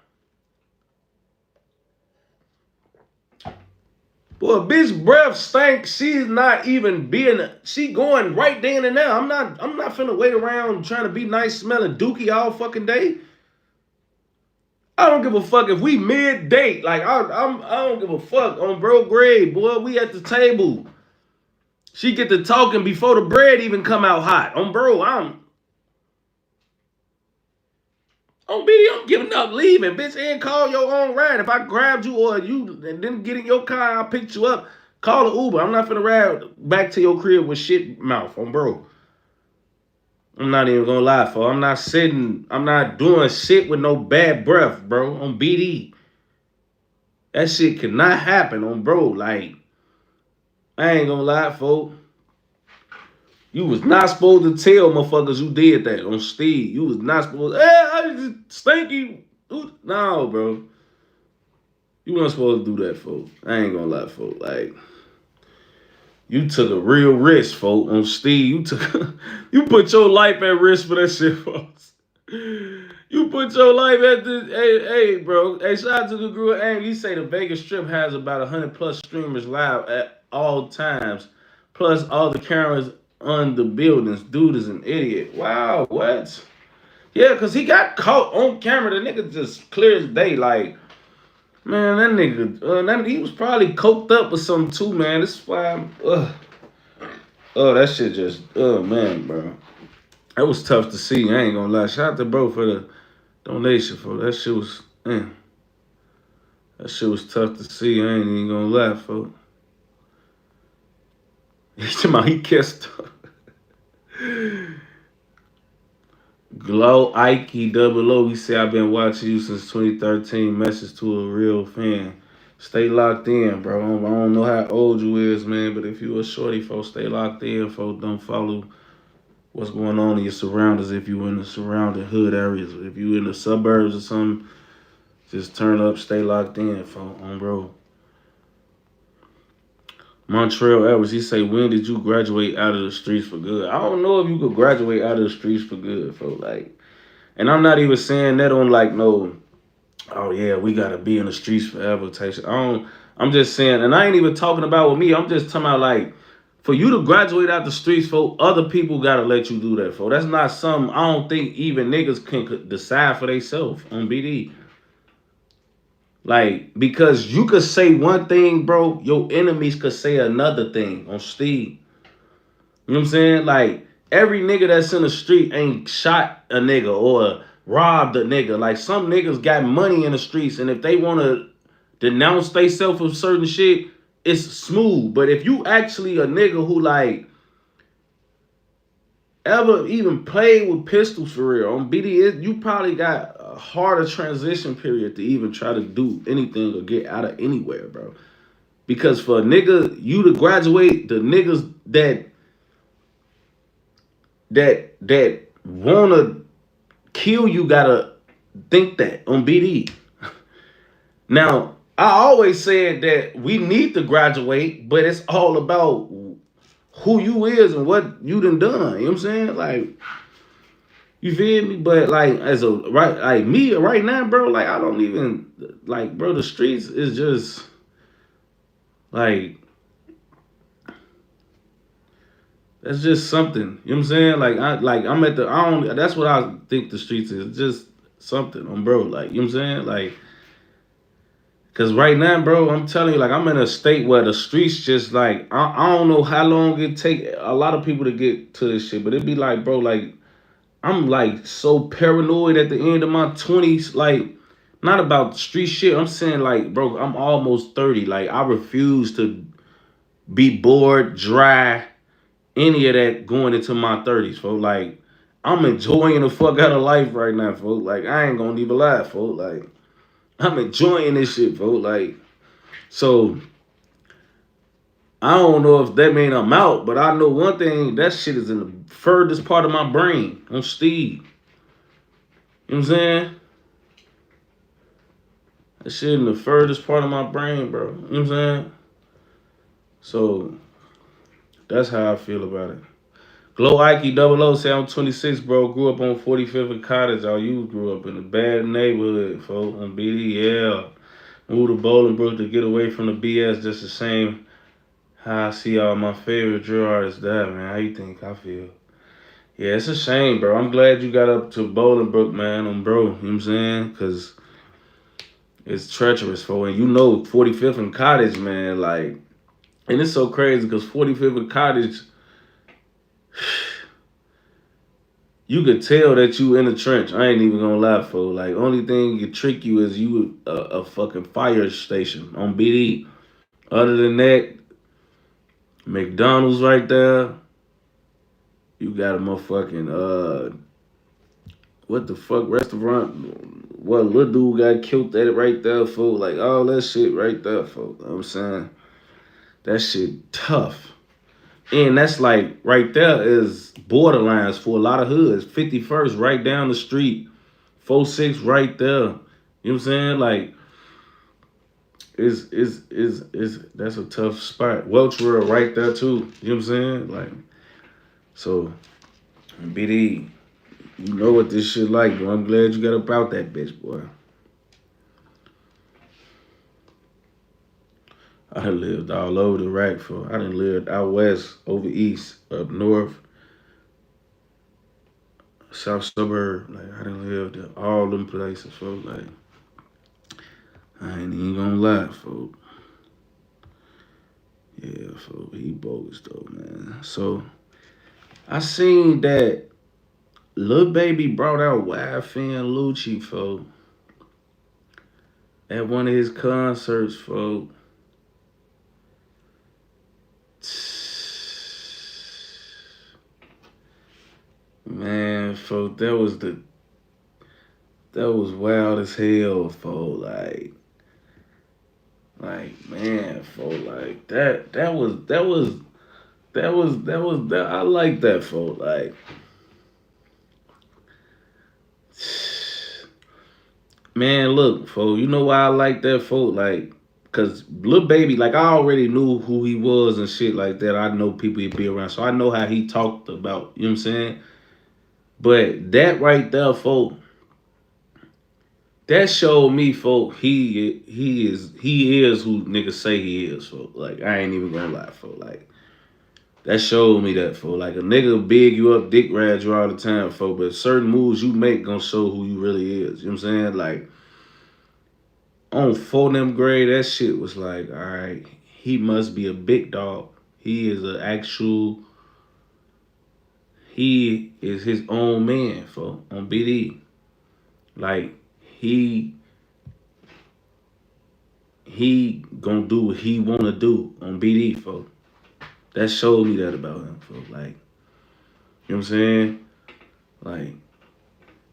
Boy, bitch breath stank. She's not even being, she going right then and now. I'm not finna wait around trying to be nice smelling dookie all fucking day. I don't give a fuck if we mid-date. Like, I don't give a fuck on bro grade, boy. We at the table. She get to talking before the bread even come out hot. On bro, I'm giving up leaving. Bitch, and call your own ride. If I grabbed you or you and didn't get in your car, I picked you up. Call the Uber. I'm not finna ride back to your crib with shit mouth on bro. I'm not even gonna lie, for I'm not doing shit with no bad breath, bro, on BD. That shit cannot happen on bro. Like, I ain't gonna lie, folks. You was not supposed to tell motherfuckers you did that on Steve. You was not supposed to, I just stinky. No, bro. You weren't supposed to do that, folks. I ain't gonna lie, folks. Like, you took a real risk, folks, on Steve. You put your life at risk for that shit, folks. You put your life at this. Hey, bro. Hey, shout out to the group. Hey, he say the Vegas Strip has about 100 plus streamers live at all times, plus all the cameras on the buildings. Dude is an idiot. Wow, what? Yeah, because he got caught on camera. The nigga just clear as day. Like, man, that nigga, he was probably coked up or something too, man. This is why that shit just, man, bro. That was tough to see. I ain't gonna lie. Shout out to bro for the donation, for that shit was, man. That shit was tough to see. I ain't even gonna lie, folks. He kissed her. Glow Ike Double O. He said, I've been watching you since 2013. Message to a real fan. Stay locked in, bro. I don't know how old you is, man, but if you a shorty, folks, stay locked in, folks. Don't follow what's going on in your surroundings if you in the surrounding hood areas. If you in the suburbs or something, just turn up, stay locked in, folks, on bro. Montreal Edwards, he say, when did you graduate out of the streets for good? I don't know if you could graduate out of the streets for good, folks. Like, and I'm not even saying that on like no, oh yeah, we gotta be in the streets forever type shit. I don't. I'm just saying, and I ain't even talking about with me. I'm just talking about like, for you to graduate out the streets, folks, other people gotta let you do that, folks. That's not something I don't think even niggas can decide for themselves on BD. Like, because you could say one thing, bro, your enemies could say another thing on Steve. You know what I'm saying? Like, every nigga that's in the street ain't shot a nigga or robbed a nigga. Like, some niggas got money in the streets, and if they want to denounce themselves of certain shit, it's smooth. But if you actually a nigga who, like, ever even played with pistols for real, on BD, you probably got a harder transition period to even try to do anything or get out of anywhere, bro. Because for a nigga, you to graduate, the niggas that wanna kill you gotta think that on BD. Now, I always said that we need to graduate, but it's all about who you is and what you done done. You know what I'm saying? Like, you feel me? But like as a right like me right now, bro, like I don't even like bro, the streets is just like that's just something. You know what I'm saying? I'm at the I don't that's what I think the streets is. Just something on bro. Like, you know what I'm saying? Like, cause right now, bro, I'm telling you, like I'm in a state where the streets just like I don't know how long it take a lot of people to get to this shit, but it'd be like, bro, like I'm like so paranoid at the end of my 20s, like not about street shit. I'm saying like, bro, I'm almost 30. Like I refuse to be bored, dry, any of that going into my 30s, folks. Like I'm enjoying the fuck out of life right now, folks. Like I ain't gonna even lie, folks. Like I'm enjoying this shit, folks. Like so I don't know if that mean I'm out, but I know one thing, that shit is in the furthest part of my brain on Steve. You know what I'm saying? That shit in the furthest part of my brain, bro. You know what I'm saying? So that's how I feel about it. Glow Ike Double O say I'm 26, bro. Grew up on 45th and Cottage. All you grew up in a bad neighborhood, folks. On BD, yeah. Moved to Bolingbrook to get away from the BS. Just the same how I see all my favorite drill artists die, man. How you think I feel? Yeah, it's a shame, bro. I'm glad you got up to Bolingbrook, man, on bro. You know what I'm saying? Because it's treacherous, for and you know 45th and Cottage, man, like, and it's so crazy because 45th and Cottage, you could tell that you in the trench. I ain't even gonna lie, for like, only thing can trick you is you a fucking fire station on BD. Other than that, McDonald's right there. You got a motherfucking what the fuck restaurant? What little dude got killed at it right there, for like all that shit right there, folks. You know what I'm saying? That shit tough. And that's like right there is borderlines for a lot of hoods. 51st right down the street. 46 right there. You know what I'm saying? Like is that's a tough spot. Welch World right there too. You know what I'm saying? Like so BD, you know what this shit like, bro. I'm glad you got about that bitch, boy. I done lived all over the rack for. I done lived out west, over east, up north, south suburb. Like I done lived in all them places, folks. Like I ain't even gonna lie, folks. Yeah, folks. He bogus though, man. So I seen that Lil Baby brought out YFN Lucci, folks, at one of his concerts, folks. Man, folks, that was wild as hell, folks. Man, folks, like that. I like that, folks. Like, man, look, folks. You know why I like that, folks? Like, cause Lil Baby, like, I already knew who he was and shit like that. I know people he'd be around, so I know how he talked about. You know what I'm saying? But that right there, folks, that showed me, folks, he is who niggas say he is, folks. Like, I ain't even gonna lie, folks. Like, that showed me that, folks. Like, a nigga big you up, dick ride you all the time, folks. But certain moves you make gonna show who you really is. You know what I'm saying? Like, on 4th grade, that shit was like, all right, he must be a big dog. He is an actual. He is his own man, folks, on BD. Like, he gonna do what he wanna do on BD, folks. That showed me that about him, folks. Like, you know what I'm saying? Like,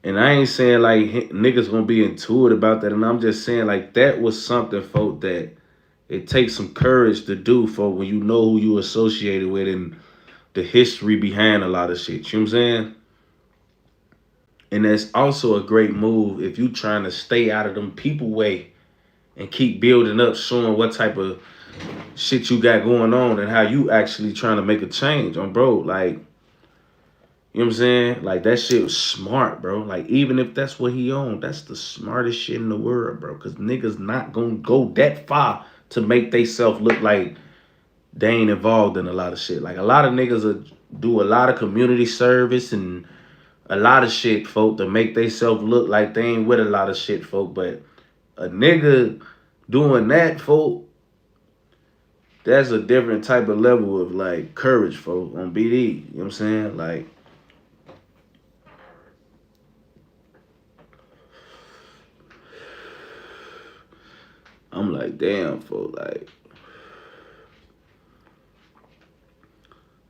and I ain't saying like niggas gonna be into it about that, and I'm just saying like that was something, folks, that it takes some courage to do, folks, when you know who you associated with and the history behind a lot of shit. You know what I'm saying? And that's also a great move if you trying to stay out of them people way and keep building up, showing what type of shit you got going on and how you actually trying to make a change on, bro. Like, you know what I'm saying? Like, that shit was smart, bro. Like, even if that's what he owned, that's the smartest shit in the world, bro. Because niggas not gonna go that far to make they self look like they ain't involved in a lot of shit. Like, a lot of niggas do a lot of community service and a lot of shit, folk, to make they self look like they ain't with a lot of shit, folk. But a nigga doing that, folk, that's a different type of level of, like, courage, folk, on BD. You know what I'm saying? Like, I'm like, damn, folk, like,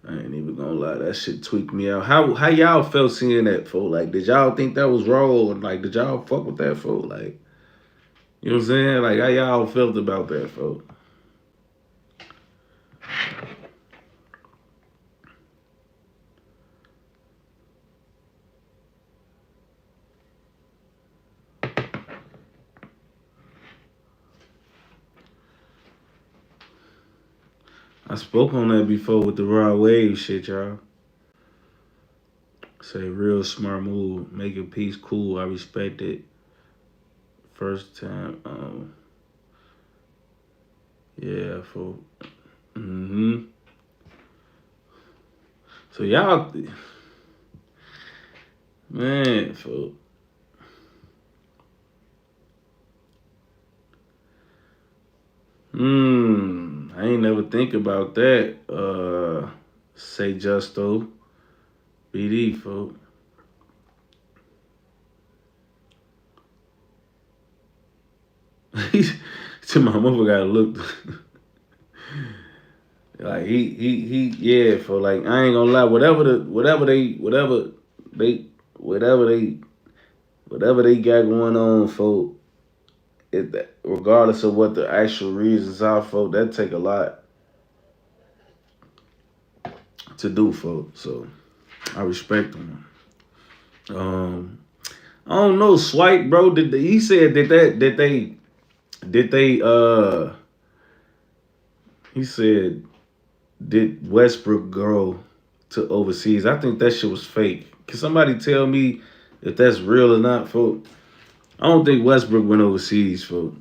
I ain't even gonna lie, that shit tweaked me out. How y'all felt seeing that, folk? Like, did y'all think that was wrong? Like, did y'all fuck with that, folk? Like, you know what I'm saying? Like, how y'all felt about that, folk? I spoke on that before with the raw wave shit, y'all. Say real smart move, making peace cool. I respect it. First time, yeah, for So y'all, man, for I ain't never think about that. Say Justo, BD, folks. To my mother gotta look like yeah, for like, I ain't gonna lie, whatever they got going on, folks, regardless of what the actual reasons are, folks, that take a lot to do, folks. So I respect them. I don't know, Swipe, bro. He said he said, did Westbrook go to overseas? I think that shit was fake. Can somebody tell me if that's real or not, folks? I don't think Westbrook went overseas, folks.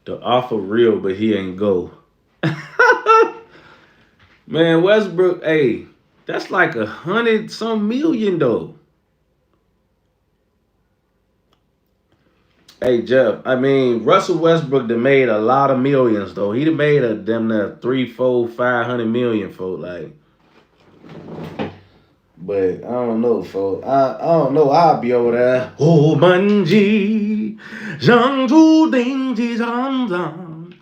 The offer real, but he ain't go. Man, Westbrook, hey, that's like 100 some million though. Hey Jeff, I mean Russell Westbrook done made a lot of millions though. He done made a damn near 3, 4, 500 million for like. But I don't know, folks. I don't know. I'll be over there. Oh, Manji, Zhang Zhu Ding Ji Zhang Zhang.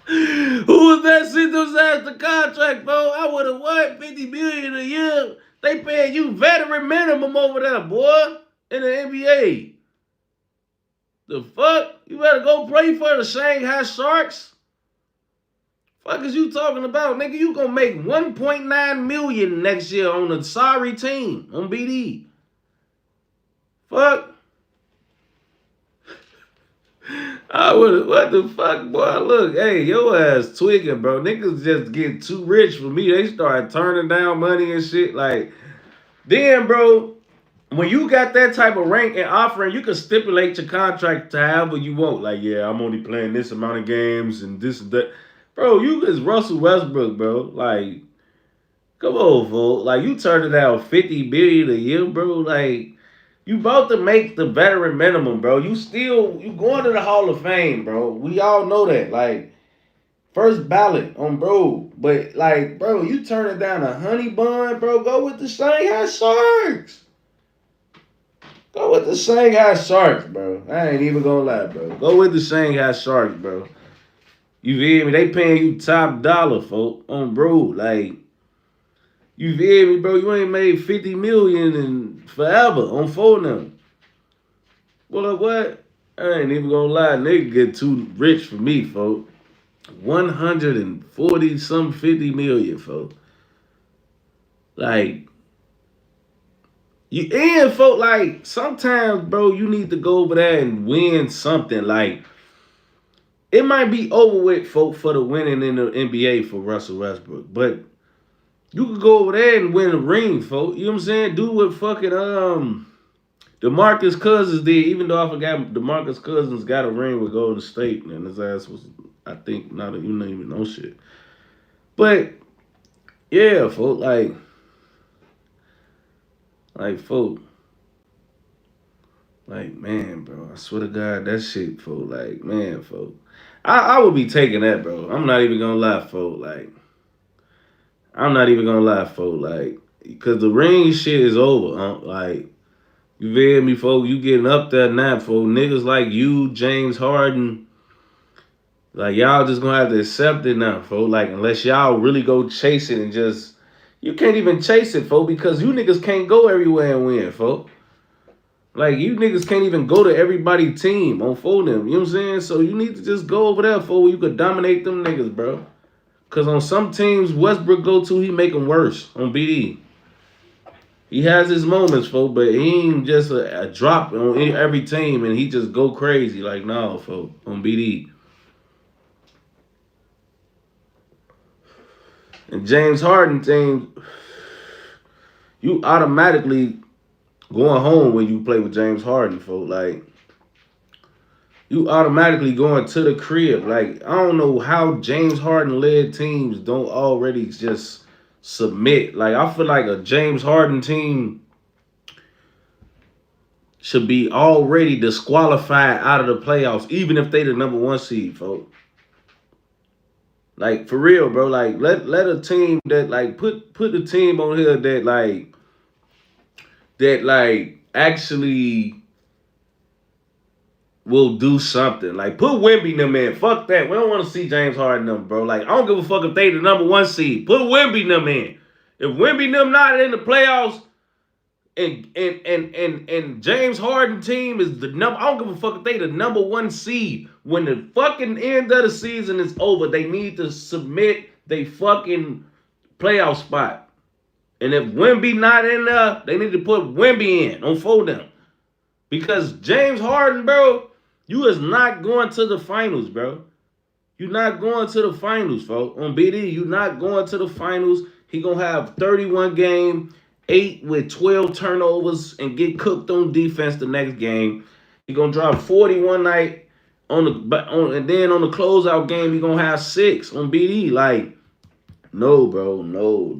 Who was that sent those ass the contract, bro? I would have won 50 million a year. They paying you veteran minimum over there, boy, in the NBA. The fuck? You better go play for the Shanghai Sharks. Fuck is you talking about, nigga? You gonna make 1.9 million next year on a sorry team on BD. Fuck. I would. What the fuck, boy? Look, hey, your ass tweaking, bro. Niggas just get too rich for me. They start turning down money and shit. Like, then, bro, when you got that type of rank and offering, you can stipulate your contract to however you want. Like, yeah, I'm only playing this amount of games and this and that. Bro, you is Russell Westbrook, bro. Like, come on, fool. Like, you turning down 50 billion a year, bro. Like, you about to make the veteran minimum, bro. You going to the Hall of Fame, bro. We all know that. Like, first ballot on bro. But like, bro, you turning down a honey bun, bro. Go with the Shanghai Sharks. Go with the Shanghai Sharks, bro. I ain't even gonna lie, bro. Go with the Shanghai Sharks, bro. You feel me? They paying you top dollar, folk, on bro. Like, you feel me, bro? You ain't made 50 million in forever on phone now. Well, what? I ain't even gonna lie, nigga get too rich for me, folks. 140 some 50 million, folks. Like, you and folk, like, sometimes, bro, you need to go over there and win something. Like, it might be over with, folk, for the winning in the NBA for Russell Westbrook. But you could go over there and win a ring, folk. You know what I'm saying? Do what fucking DeMarcus Cousins did, even though I forgot DeMarcus Cousins got a ring with Golden State, and his ass was, I think, not you don't even know shit. But yeah, folk, folk, like man, bro, I swear to God, that shit, folk, like man, folk, I would be taking that, bro. I'm not even gonna lie, folk, like I'm not even gonna lie, folk, like, cause the ring shit is over, like. You feel me, folks? You getting up there now, folks. Niggas like you, James Harden, like y'all just gonna have to accept it now, folks. Like unless y'all really go chase it and just, you can't even chase it, folks, because you niggas can't go everywhere and win, folks. Like you niggas can't even go to everybody's team on phone them. You know what I'm saying? So you need to just go over there, folks, where you could dominate them niggas, bro. Cause on some teams Westbrook go to, he make them worse on BD. He has his moments, folks, but he ain't just a drop on every team and he just go crazy. Like, no, folks, on BD. And James Harden team, you automatically going home when you play with James Harden, folks. Like, you automatically going to the crib. Like, I don't know how James Harden led teams don't already just submit. Like, I feel like a James Harden team should be already disqualified out of the playoffs, even if they the number one seed, folks. Like for real, bro. Like let a team that like put the team on here that actually will do something. Like put Wemby them in. Fuck that. We don't want to see James Harden them, bro. Like I don't give a fuck if they the number one seed. Put Wemby them in. If Wemby them not in the playoffs, and James Harden team is the number. I don't give a fuck if they the number one seed. When the fucking end of the season is over, they need to submit they fucking playoff spot. And if Wemby not in there, they need to put Wemby in on for them. Because James Harden, bro, you is not going to the finals, bro. You're not going to the finals, folks. On BD, you're not going to the finals. He gonna have 31 game. 8 with 12 turnovers and get cooked on defense the next game. He gonna drop 40 one night and then on the closeout game he gonna have 6 on BD. Like, no, bro, no.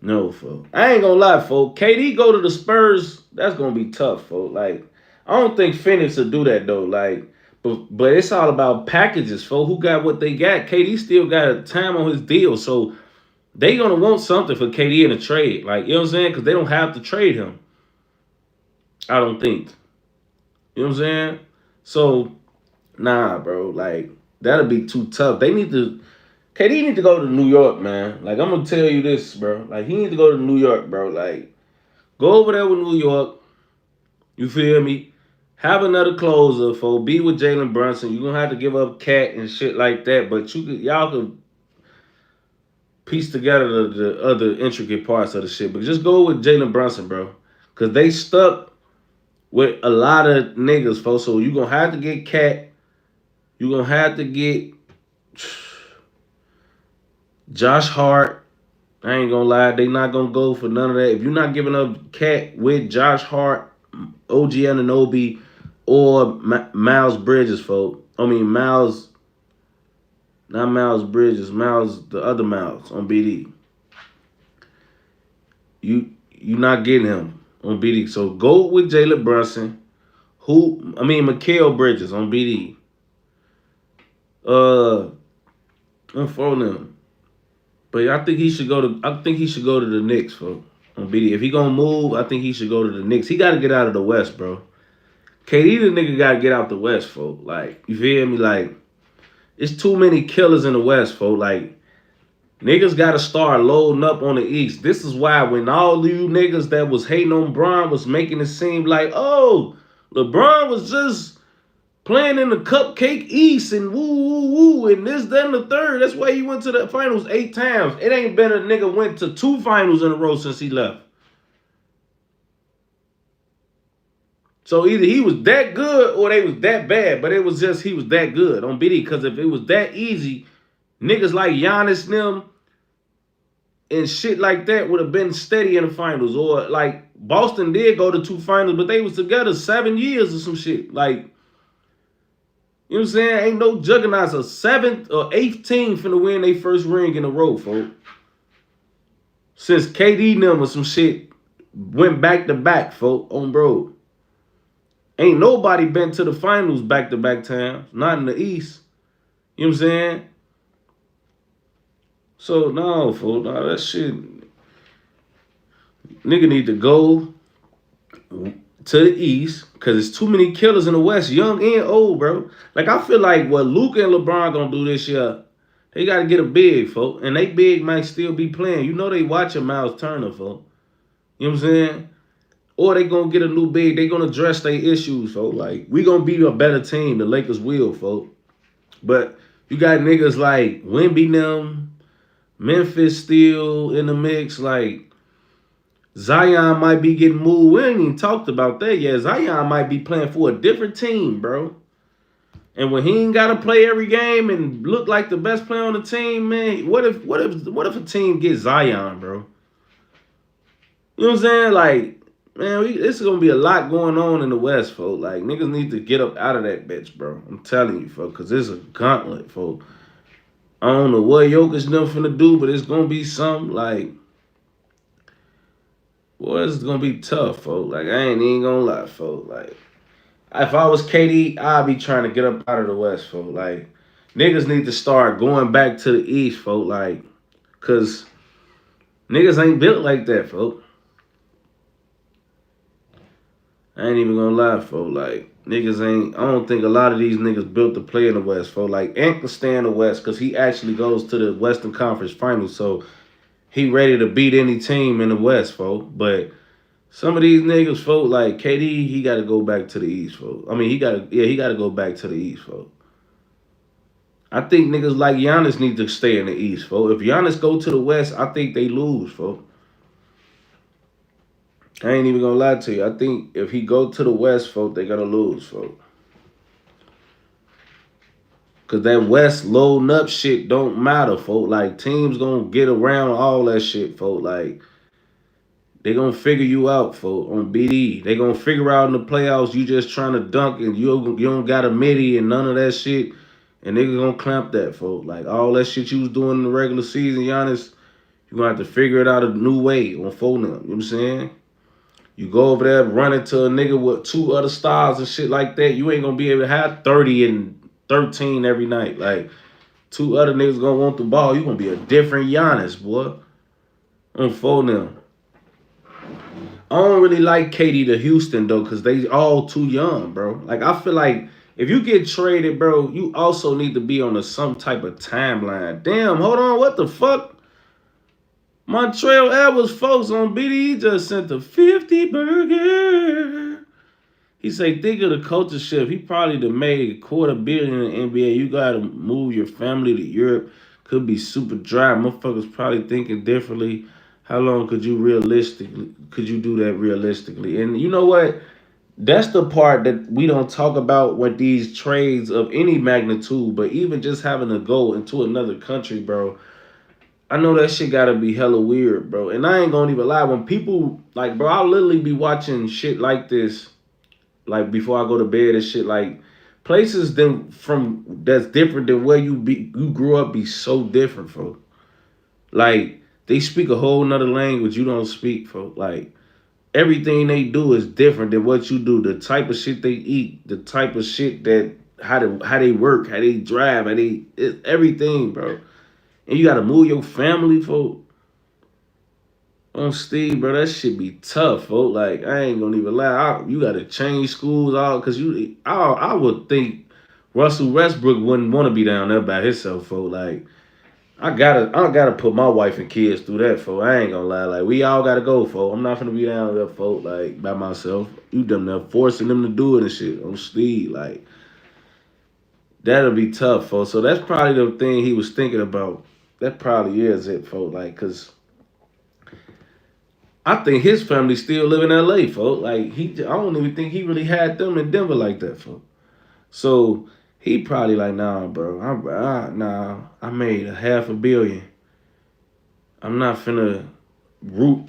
No, folks. I ain't gonna lie, folks. KD go to the Spurs, that's gonna be tough, folks. Like, I don't think Phoenix will do that though. Like, but it's all about packages, folks. Who got what they got? KD still got a time on his deal, so they gonna want something for KD in a trade. Like, you know what I'm saying? Because they don't have to trade him. I don't think. You know what I'm saying? So, nah, bro. Like, that'll be too tough. They need to. KD need to go to New York, man. Like, I'm gonna tell you this, bro. Like, he need to go to New York, bro. Like, go over there with New York. You feel me? Have another closer for be with Jalen Brunson. You're gonna have to give up Cat and shit like that, but y'all could piece together the other intricate parts of the shit. But just go with Jalen Brunson, bro. Cause they stuck with a lot of niggas, folks. So you're gonna have to get Cat. You're gonna have to get Josh Hart. I ain't gonna lie, they not gonna go for none of that. If you're not giving up Cat with Josh Hart, OG Anunoby, or Miles Bridges, folks. I mean Miles, not Miles Bridges, Miles, the other Miles on BD. You not getting him on BD. So go with Jalen Brunson. Mikal Bridges on BD. I'm for them. But I think he should go to the Knicks, folks. On BD. If he gonna move, I think he should go to the Knicks. He gotta get out of the West, bro. KD the nigga gotta get out the West, folks. Like, you feel me? Like, it's too many killers in the West, folks. Like, niggas gotta start loading up on the East. This is why when all you niggas that was hating on Bron was making it seem like, oh, LeBron was just playing in the cupcake East and woo, woo, woo, and this, that, and the third. That's why he went to the finals 8 times. It ain't been a nigga went to 2 finals in a row since he left. So either he was that good or they was that bad, but it was just he was that good on BD. Because if it was that easy, niggas like Giannis them and shit like that would have been steady in the finals. Or like Boston did go to 2 finals, but they was together 7 years or some shit. Like, you know what I'm saying? Ain't no juggernauts. A 7th or 8th team finna win their first ring in a row, folks. Since KD them or some shit went back to back, folks, on bro. Ain't nobody been to the finals back-to-back times. Not in the East. You know what I'm saying? So, no, folks. No, that shit. Nigga need to go to the East because it's too many killers in the West, young and old, bro. Like, I feel like what Luka and LeBron gonna do this year, they got to get a big, folks. And they big might still be playing. You know they watching Miles Turner, folks. You know what I'm saying? Or they gonna get a new big. They gonna address their issues, folks. Like, we gonna be a better team. The Lakers will, folks. But you got niggas like Wemby them, Memphis still in the mix. Like, Zion might be getting moved. We ain't even talked about that yet. Zion might be playing for a different team, bro. And when he ain't gotta play every game and look like the best player on the team, man, what if a team gets Zion, bro? You know what I'm saying? Like, man, this is going to be a lot going on in the West, folks. Like, niggas need to get up out of that bitch, bro. I'm telling you, folks, because it's a gauntlet, folks. I don't know what Jokic them finna do, but it's going to be something, like, boy, it's going to be tough, folks. Like, I ain't even going to lie, folks. Like, if I was KD, I'd be trying to get up out of the West, folks. Like, niggas need to start going back to the East, folks. Like, because niggas ain't built like that, folks. I ain't even gonna lie, folks. Like, niggas ain't, I don't think a lot of these niggas built to play in the West, folks. Like, Ant can stay in the West because he actually goes to the Western Conference Finals, so he ready to beat any team in the West, folks. But some of these niggas, folks, like KD, he got to go back to the East, folks. I mean, he got to go back to the East, folks. I think niggas like Giannis need to stay in the East, folks. If Giannis go to the West, I think they lose, folks. I ain't even gonna lie to you. I think if he go to the West, folks, they gonna lose, folks. Cause that West loading up shit don't matter, folks. Like, teams gonna get around all that shit, folks. Like, they gonna figure you out, folks, on BD. They gonna figure out in the playoffs you just trying to dunk and you don't got a midi and none of that shit. And niggas gonna clamp that, folks. Like, all that shit you was doing in the regular season, Giannis, You're gonna have to figure it out a new way on phone them. You know what I'm saying? You go over there, run into a nigga with 2 other stars and shit like that. You ain't gonna be able to have 30 and 13 every night. Like 2 other niggas gonna want the ball. You gonna be a different Giannis, boy. On phone them. I don't really like Katie to Houston though, cause they all too young, bro. Like I feel like if you get traded, bro, you also need to be on some type of timeline. Damn, hold on, what the fuck? Montreal Edwards folks on BDE just sent the 50 burger. He say, think of the culture shift. He probably done made $250 million in the NBA. You gotta move your family to Europe. Could be super dry. Motherfuckers probably thinking differently. How long could you do that realistically? And you know what? That's the part that we don't talk about with these trades of any magnitude, but even just having to go into another country, bro. I know that shit gotta be hella weird, bro. And I ain't gonna even lie. When people, like, bro, I'll literally be watching shit like this, like, before I go to bed and shit, like, places that's different than where you grew up be so different, folks. Like, they speak a whole nother language you don't speak, folks. Like, everything they do is different than what you do. The type of shit they eat, the type of shit that how they work, how they drive, everything, bro. And you gotta move your family, folks. On Steve, bro, that shit be tough, folks. Like, I ain't gonna even lie. You gotta change schools all because I would think Russell Westbrook wouldn't want to be down there by himself, folks. Like, I gotta put my wife and kids through that, folks. I ain't gonna lie. Like, we all gotta go, folks. I'm not gonna be down there, folks, like, by myself. You done there forcing them to do it and shit. On Steve, like, that'll be tough, folks. So that's probably the thing he was thinking about. That probably is it, folks. Like, cause I think his family still live in LA, folks. Like I don't even think he really had them in Denver like that, folks. So he probably like, nah, bro. I made $500 million. I'm not finna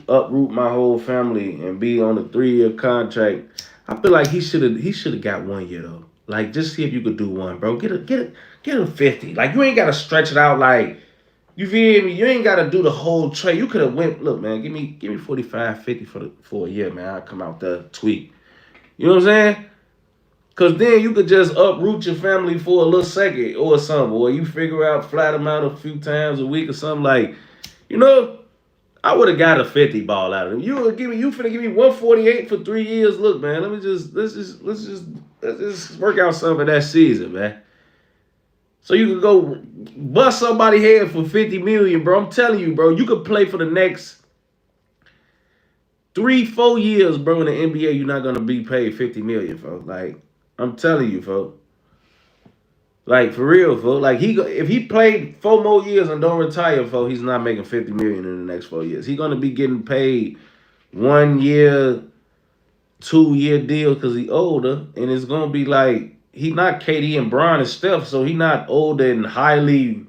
uproot my whole family and be on a 3-year contract. I feel like he should have got 1 year though. Like just see if you could do one, bro. Get a 50. Like you ain't gotta stretch it out like. You feel me? You ain't gotta do the whole trade. You could have went, look, man, give me 45, 50 for a year, man. I'll come out there, tweak. You know what I'm saying? Cause then you could just uproot your family for a little second or something, or you figure out flat them out a few times a week or something like, you know, I would have got a 50 ball out of him. You finna give me 148 for 3 years. Look, man, let's just work out something that season, man. So you could go bust somebody head for 50 million, bro. I'm telling you, bro. You could play for the next 3-4 years, bro. In the NBA, you're not gonna be paid 50 million, folks. Like I'm telling you, folks. Like for real, folks. Like if he played 4 more years and don't retire, folks, he's not making 50 million in the next 4 years. He's gonna be getting paid 1 year, 2-year deal because he older, and it's gonna be like. He not KD and Bron and Steph, so he not older and highly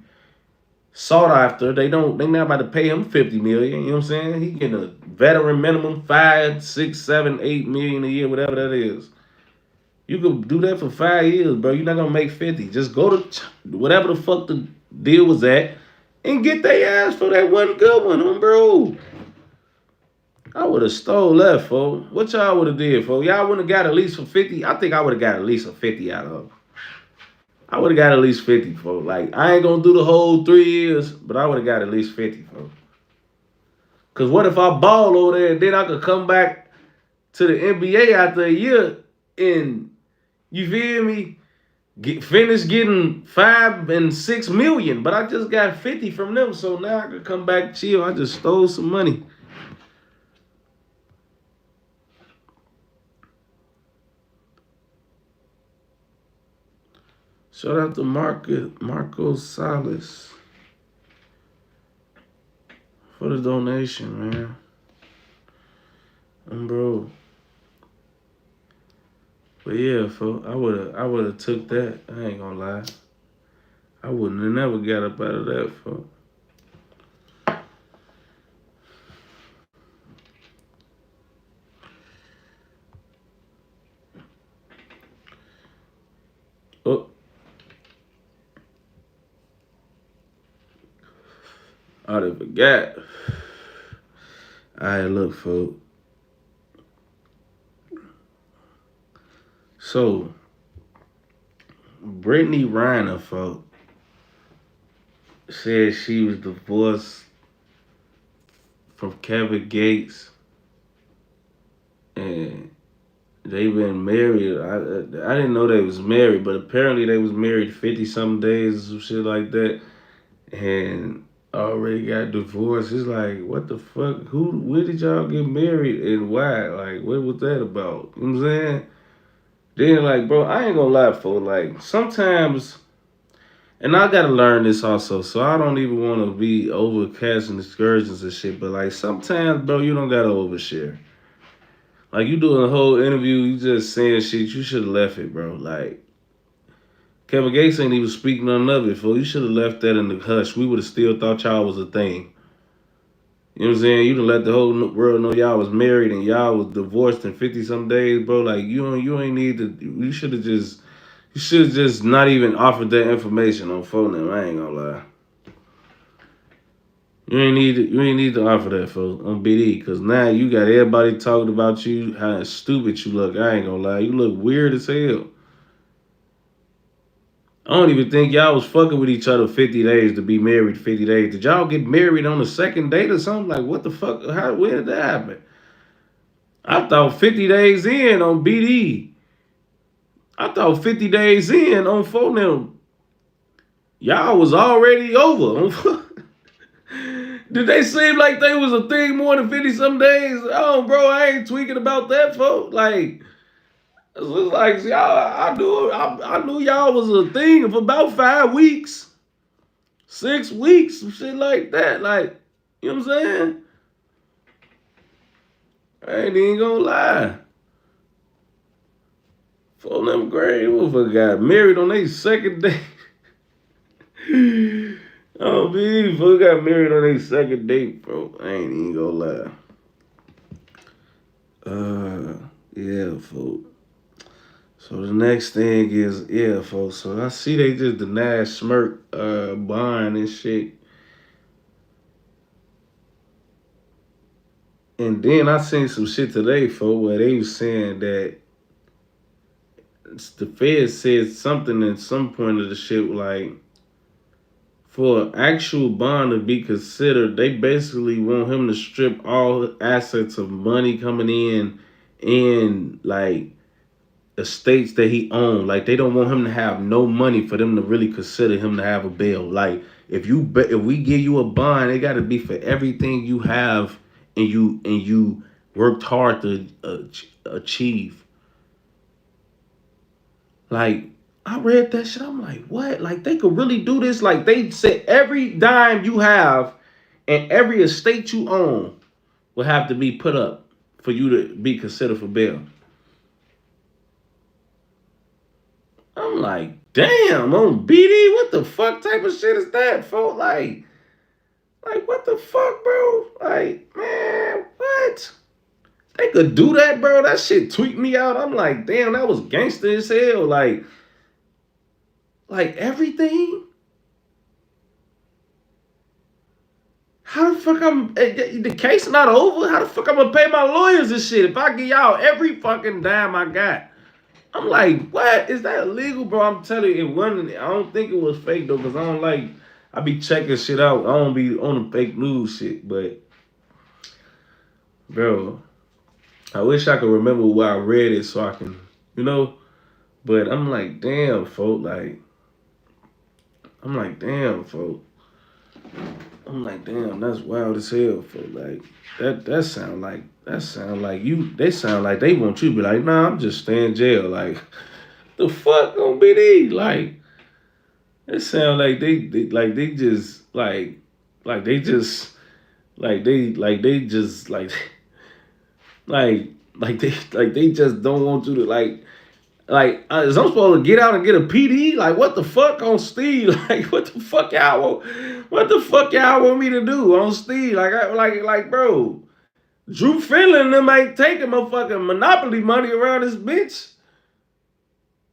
sought after. They not about to pay him 50 million. You know what I'm saying? He getting a veteran minimum 5, 6, 7, 8 million a year, whatever that is. You could do that for 5 years, bro. You're not gonna make 50. Just go to whatever the fuck the deal was at and get their ass for that one good one, bro. I would have stole that, folks. What y'all would have did, folks? Y'all wouldn't have got at least for 50. I think I would have got at least a 50 out of them. I would have got at least 50, folks. Like, I ain't going to do the whole 3 years, but I would have got at least 50, folks. Because what if I ball over there and then I could come back to the NBA after a year and, you feel me, finish getting 5 and 6 million, but I just got 50 from them, so now I could come back chill. I just stole some money. Shout out to Marco Salas for the donation, man. Bro. But yeah, folks, I would have took that. I ain't gonna lie. I wouldn't have never got up out of that, folks. Oh. I done forgot. Alright, look, folks. So, Brittany Reiner, folks, said she was divorced from Kevin Gates, and they been married. I didn't know they was married, but apparently they was married 50-something days or some shit like that, and already got divorced. It's like, what the fuck? Where did y'all get married and why? Like, what was that about? You know what I'm saying? Then, like, bro, I ain't gonna lie, for like, sometimes, and I gotta learn this also, so I don't even want to be overcasting excursions and shit, but like, sometimes, bro, you don't gotta overshare. Like, you doing a whole interview, you just saying shit, you should have left it, bro. Like, Kevin Gates ain't even speaking none of it, fool. You should have left that in the hush. We would have still thought y'all was a thing. You know what I'm saying? You'd have let the whole world know y'all was married and y'all was divorced in 50-some days, bro. Like, you ain't need to, you should have just not even offered that information on phone them. I ain't gonna lie. You ain't need to offer that, folks, on BD, because now you got everybody talking about you, how stupid you look. I ain't gonna lie. You look weird as hell. I don't even think y'all was fucking with each other 50 days to be married 50 days. Did y'all get married on the second date or something? Like, what the fuck? When did that happen? I thought 50 days in on BD. I thought 50 days in on phone them. Y'all was already over. Did they seem like they was a thing more than 50-some days? Oh, bro, I ain't tweaking about that, folks. Like, it's like, y'all, I knew y'all was a thing for about 5 weeks. 6 weeks, some shit like that. Like, you know what I'm saying? I ain't even gonna lie. For them grade, motherfucker got married on their second day. Oh, man, folks got married on their second date, bro. I ain't even gonna lie. Yeah, folks. So the next thing is, yeah, folks. So I see they just denied Smurk bond and shit. And then I seen some shit today, folks, where they was saying that the Fed said something at some point of the shit like, for an actual bond to be considered, they basically want him to strip all assets of money coming in and like estates that he owned. Like, they don't want him to have no money for them to really consider him to have a bail. Like, if we give you a bond, it got to be for everything you have and you worked hard to achieve. Like, I read that shit. I'm like, what? Like, they could really do this? Like, they said every dime you have and every estate you own will have to be put up for you to be considered for bail. I'm like, damn, on BD, what the fuck type of shit is that, folks? Like, what the fuck, bro? Like, man, what? They could do that, bro? That shit tweaked me out. I'm like, damn, that was gangster as hell. Like everything? How the fuck the case not over? How the fuck I'm gonna pay my lawyers and shit if I give y'all every fucking dime I got? I'm like, what? Is that illegal, bro? I'm telling you, it wasn't. I don't think it was fake, though, because I be checking shit out. I don't be on the fake news shit, but, bro, I wish I could remember where I read it so I can, but I'm like, damn, folk, that's wild as hell, folk. Like, that sound like they sound like they want you to be like, nah, I'm just staying in jail. Like, the fuck gonna be these? Like, it sound like they just like they just like they just like they just don't want you to is I'm supposed to get out and get a PD? Like, what the fuck on Steve? Like, what the fuck y'all want me to do on Steve? Like, bro, Drew Finley and them ain't taking my fucking Monopoly money around this bitch.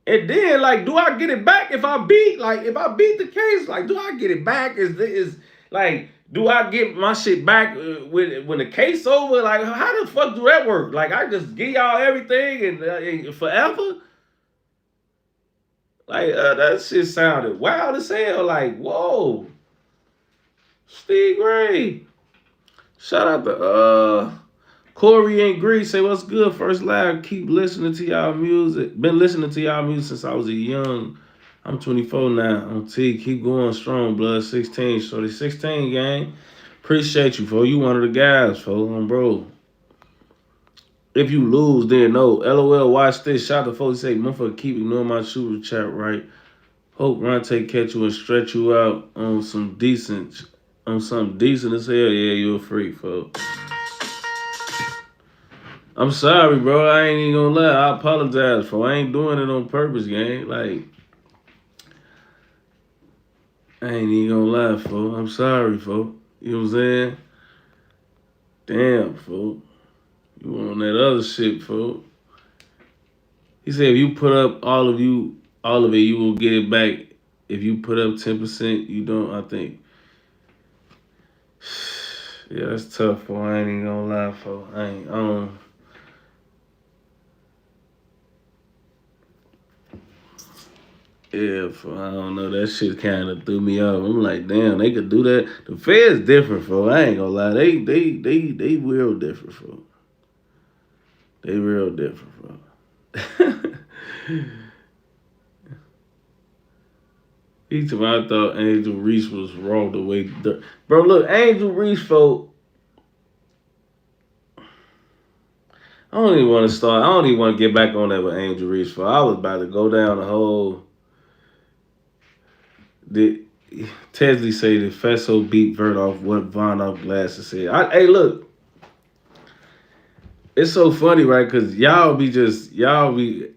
And then, like, do I get it back if I beat the case? Like, do I get it back? Is Like, do I get my shit back when the case over? Like, how the fuck do that work? Like, I just give y'all everything and forever? Like, that shit sounded wild as hell. Like, whoa. Steve Gray. Shout out to Corey and Grease. Say what's good. First live. Keep listening to y'all music. Been listening to y'all music since I was a young. I'm 24 now. On T. Keep going strong, blood. 16. Shorty 16, gang. Appreciate you, fo. You one of the guys, fo. Bro. If you lose, then no. LOL, watch this. Shout out to folks say, motherfucker, keep ignoring my shooter chat, right? Hope Ronte catch you and stretch you out on some decent, on something decent as hell. Yeah, you a freak, folks. I'm sorry, bro. I ain't even gonna lie. I apologize, for I ain't doing it on purpose, gang. Like, I ain't even gonna lie, folks. I'm sorry, folks. You know what I'm saying? Damn, folks. You on that other shit, folks. He said if you put up all of it, you will get it back. If you put up 10%, you don't, I think. Yeah, that's tough, folks. I ain't even gonna lie, folks. I don't. Yeah, I don't know. That shit kind of threw me off. I'm like, damn, they could do that. The Fed's different, folks. I ain't gonna lie. They real different, folks. They real different, folks. Each time I thought Angel Reese was wrong the way, bro. Look, Angel Reese, folks. I don't even want to start. I don't even want to get back on that with Angel Reese, folks. I was about to go down the whole. Did Tesley say that Fatso beat Vert off what Von off glasses said? Hey, look. It's so funny, right? Because I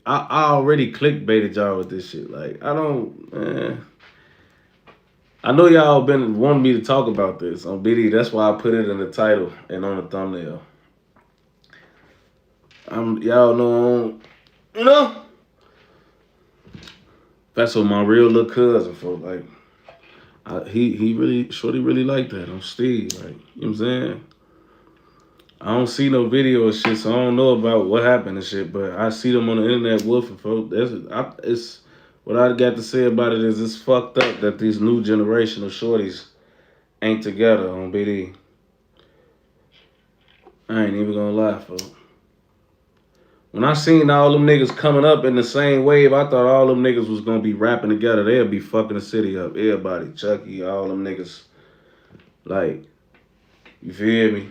already clickbaited y'all with this shit. Like, I know y'all been wanting me to talk about this on BD. That's why I put it in the title and on the thumbnail. Y'all know, Fatso my real little cousin, folks. Like, Shorty really like that on Steve. Like, you know what I'm saying? I don't see no video of shit, so I don't know about what happened and shit, but I see them on the internet woofing, folks. It's what I got to say about it is it's fucked up that these new generation of shorties ain't together on BD. I ain't even gonna lie, folks. When I seen all them niggas coming up in the same wave, I thought all them niggas was gonna be rapping together. They'll be fucking the city up. Everybody, Chucky, all them niggas. Like, you feel me?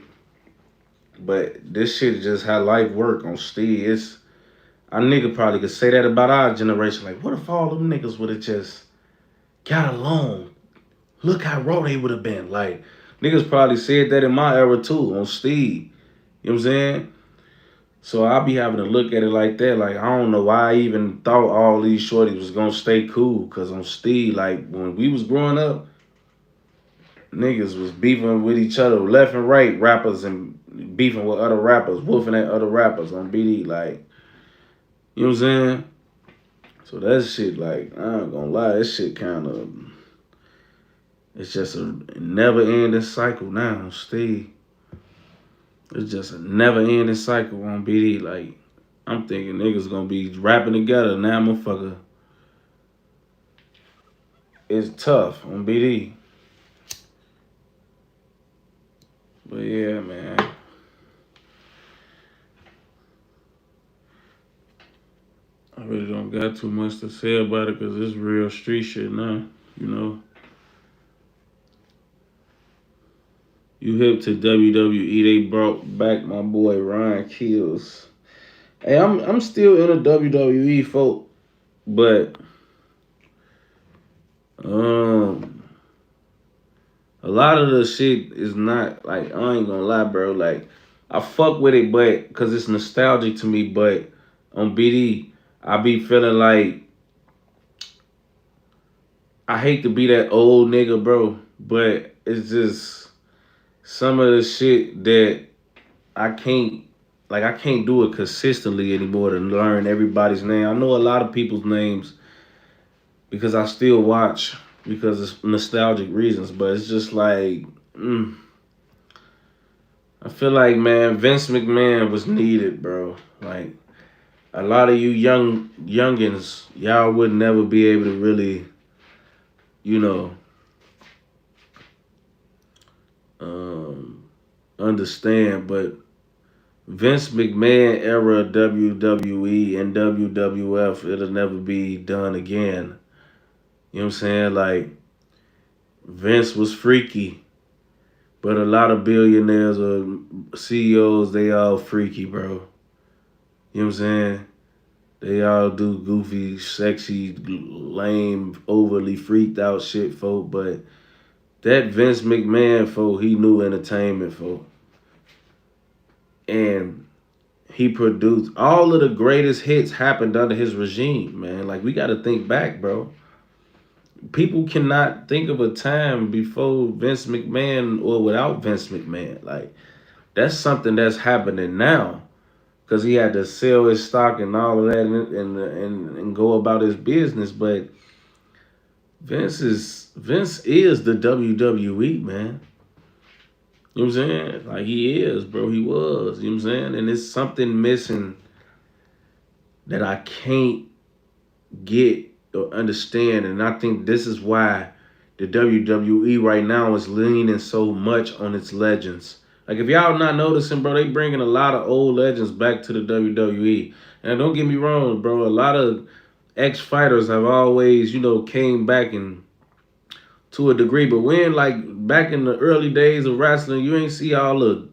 But this shit is just how life work on Steve. Our nigga probably could say that about our generation. Like, what if all them niggas would have just got along? Look how raw they would have been. Like, niggas probably said that in my era too, on Steve. You know what I'm saying? So I be having to look at it like that. Like, I don't know why I even thought all these shorties was gonna stay cool. Cause on Steve, like, when we was growing up, niggas was beefing with each other left and right, rappers, and beefing with other rappers, woofing at other rappers on BD. Like, you know what I'm saying? So that shit, like, I ain't gonna lie, that shit kind of, it's just a never-ending cycle now, Steve. It's just a never-ending cycle on BD. Like, I'm thinking niggas gonna be rapping together now, motherfucker. It's tough on BD. But yeah, man. I really don't got too much to say about it because it's real street shit now, you know. You hip to WWE, they brought back my boy Ryan Kills. Hey, I'm still in a WWE, folk, but a lot of the shit is not, like, I ain't gonna lie, bro. Like, I fuck with it, but because it's nostalgic to me, but on BD, I be feeling like I hate to be that old nigga, bro, but it's just some of the shit that I can't do it consistently anymore to learn everybody's name. I know a lot of people's names because I still watch because it's nostalgic reasons. But it's just like, I feel like, man, Vince McMahon was needed, bro. Like, a lot of you youngins, y'all would never be able to really, you know, understand. But Vince McMahon era WWE and WWF, it'll never be done again. You know what I'm saying? Like, Vince was freaky, but a lot of billionaires or CEOs, they all freaky, bro. You know what I'm saying? They all do goofy, sexy, lame, overly freaked out shit, folk. But that Vince McMahon, folk, he knew entertainment, folk. And he produced all of the greatest hits happened under his regime, man. Like, we got to think back, bro. People cannot think of a time before Vince McMahon or without Vince McMahon. Like, that's something that's happening now because he had to sell his stock and all of that and go about his business. But Vince is the WWE, man. You know what I'm saying? Like, he is, bro. He was. You know what I'm saying? And it's something missing that I can't get or understand. And I think this is why the WWE right now is leaning so much on its legends. Like, if y'all not noticing, bro, they bringing a lot of old legends back to the WWE. And don't get me wrong, bro, a lot of ex-fighters have always, came back and to a degree. But when, like, back in the early days of wrestling, you ain't see all the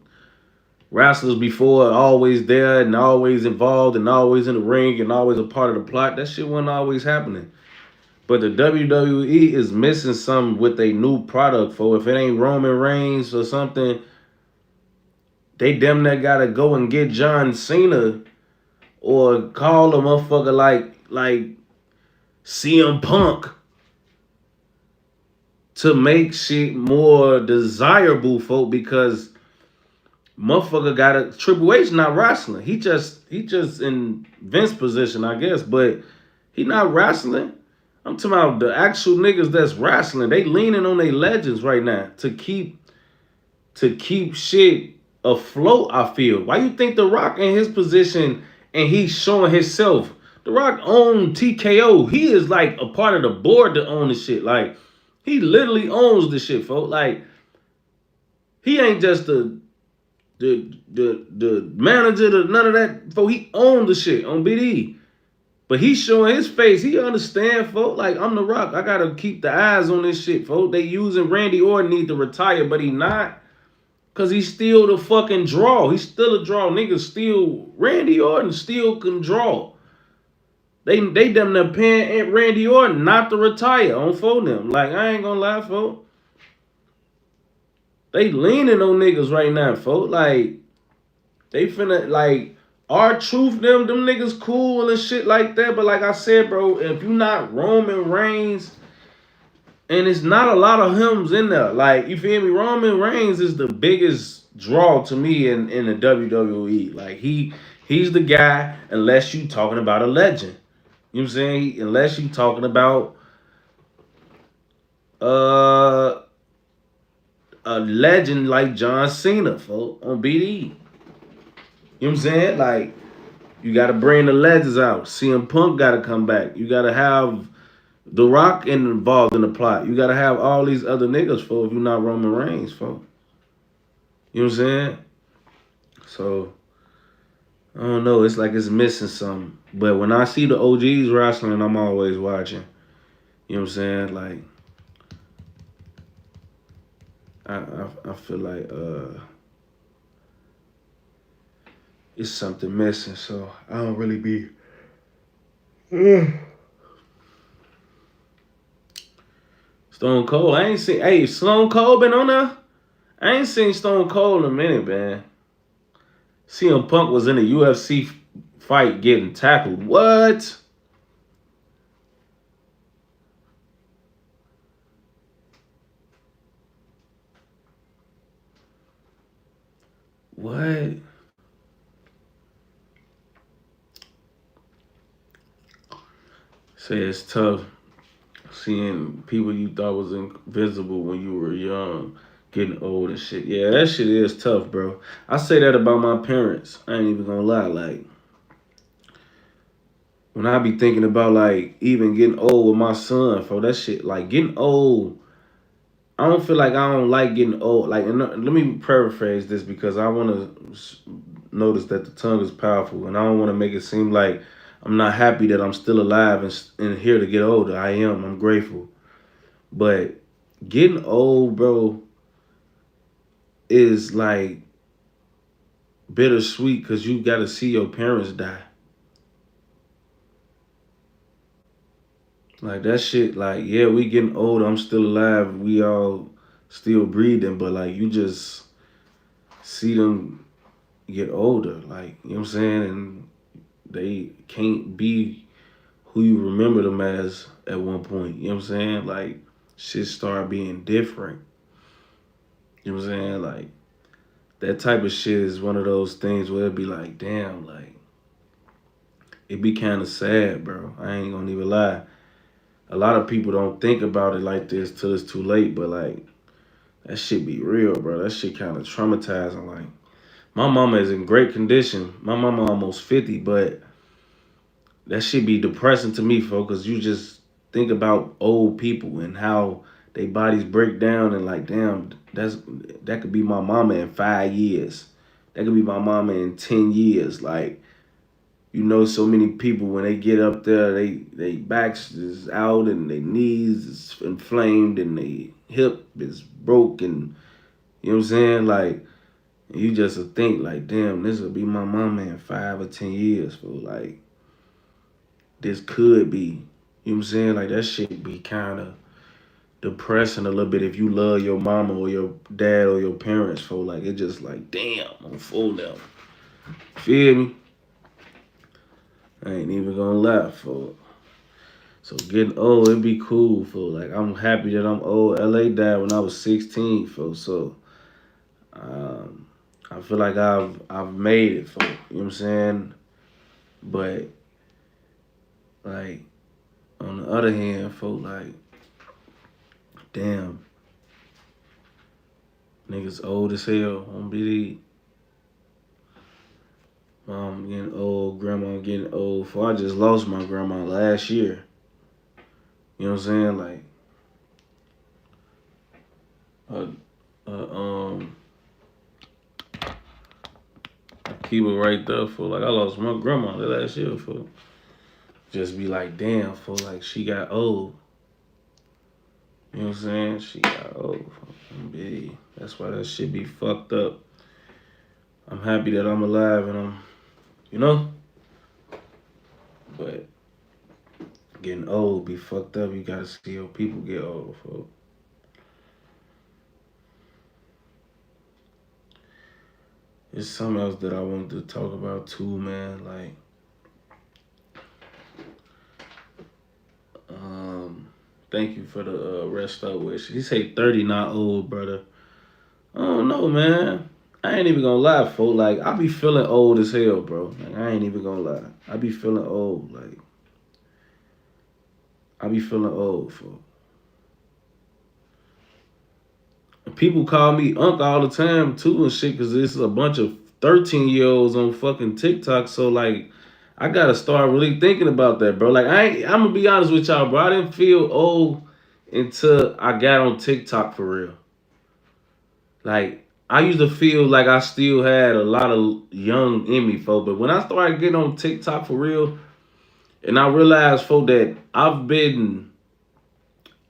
wrestlers before always there and always involved and always in the ring and always a part of the plot. That shit wasn't always happening. But the WWE is missing something with a new product. For if it ain't Roman Reigns or something, they damn near gotta go and get John Cena or call a motherfucker like CM Punk to make shit more desirable, folk, because motherfucker got a Triple H not wrestling. He just in Vince position, I guess, but he not wrestling. I'm talking about the actual niggas that's wrestling. They leaning on their legends right now to keep shit afloat, I feel. Why you think The Rock in his position and he's showing himself? The Rock owned TKO. He is like a part of the board to own the shit. Like, he literally owns the shit, folks. Like, he ain't just the manager, none of that, folks. He owned the shit on BD. But he's showing his face. He understand, folks. Like, I'm The Rock. I gotta keep the eyes on this shit, folks. They using Randy Orton need to retire, but he not. Cause he's still the fucking draw. He's still a draw. Niggas still Randy Orton still can draw. They damn near paying Randy Orton not to retire on phone them. Like, I ain't gonna lie, folks. They leaning on niggas right now, folks. Like, they finna like R-Truth them niggas cool and shit like that. But like I said, bro, if you not Roman Reigns, and it's not a lot of hymns in there. Like, you feel me? Roman Reigns is the biggest draw to me in the WWE. Like, he's the guy, unless you talking about a legend. You know what I'm saying? Unless you talking about a legend like John Cena, folks, on BD. You know what I'm saying? Like, you got to bring the legends out. CM Punk got to come back. You got to have The Rock involved in the plot. You got to have all these other niggas, folks, if you're not Roman Reigns, folks. You know what I'm saying? So, I don't know. It's like it's missing something. But when I see the OGs wrestling, I'm always watching. You know what I'm saying? Like, I feel like it's something missing. So, I don't really be... Stone Cold, I ain't seen... Hey, Stone Cold been on there? I ain't seen Stone Cold in a minute, man. CM Punk was in a UFC fight getting tackled. What? What? Say it's tough. seeing people you thought was invisible when you were young getting old and shit. Yeah, that shit is tough, bro. I say that about my parents. I ain't even gonna lie. Like, when I be thinking about, like, even getting old with my son, for that shit, like, getting old, I don't feel like I don't like getting old. Like, and let me paraphrase this because I want to notice that the tongue is powerful, and I don't want to make it seem like I'm not happy that I'm still alive and here to get older. I am. I'm grateful. But getting old, bro, is like bittersweet because you got to see your parents die. Like that shit, like, yeah, we getting older. I'm still alive. We all still breathing, but like you just see them get older. Like, you know what I'm saying? And they can't be who you remember them as at one point. You know what I'm saying? Like shit start being different. You know what I'm saying? Like that type of shit is one of those things where it'd be like, damn, like it be kind of sad, bro. I ain't gonna even lie. A lot of people don't think about it like this till it's too late, but like that shit be real, bro. That shit kind of traumatizing. Like my mama is in great condition. My mama almost 50, but that shit be depressing to me, folks, because you just think about old people and how they bodies break down and like, damn, that could be my mama in 5 years. That could be my mama in 10 years. Like, you know, so many people when they get up there, they backs is out and their knees is inflamed and their hip is broken. You know what I'm saying? Like, you just think like, damn, this will be my mama in 5 or 10 years. For like, this could be. You know what I'm saying? Like that shit be kind of depressing a little bit if you love your mama or your dad or your parents. For like, it just like, damn, I'm full now. Feel me? I ain't even gonna laugh for. So getting old, it'd be cool for. Like, I'm happy that I'm old. LA died when I was 16 for. So um, I feel like I've made it for. You know what I'm saying? But like on the other hand, folk, like, damn, niggas old as hell on BD. Mom getting old, grandma getting old. For I just lost my grandma last year. You know what I'm saying? Like, um, I keep it right there for. Like, I lost my grandma last year for. Just be like, damn, for like she got old. You know what I'm saying? She got old. BD. That's why that shit be fucked up. I'm happy that I'm alive and I'm, you know? But getting old be fucked up. You gotta see how people get old, folks. There's something else that I wanted to talk about too, man. Like, thank you for the rest up wish. He say 30 not old, brother. I don't know, man. I ain't even gonna lie, folks. Like, I be feeling old as hell, bro. Like, I ain't even gonna lie. I be feeling old. Like, I be feeling old, folks. People call me Unc all the time too and shit because this is a bunch of 13-year-olds on fucking TikTok. So like, I gotta start really thinking about that, bro. Like, I'm gonna be honest with y'all, bro. I didn't feel old until I got on TikTok for real. Like, I used to feel like I still had a lot of young in me, folk. But when I started getting on TikTok for real, and I realized, folk, that I've been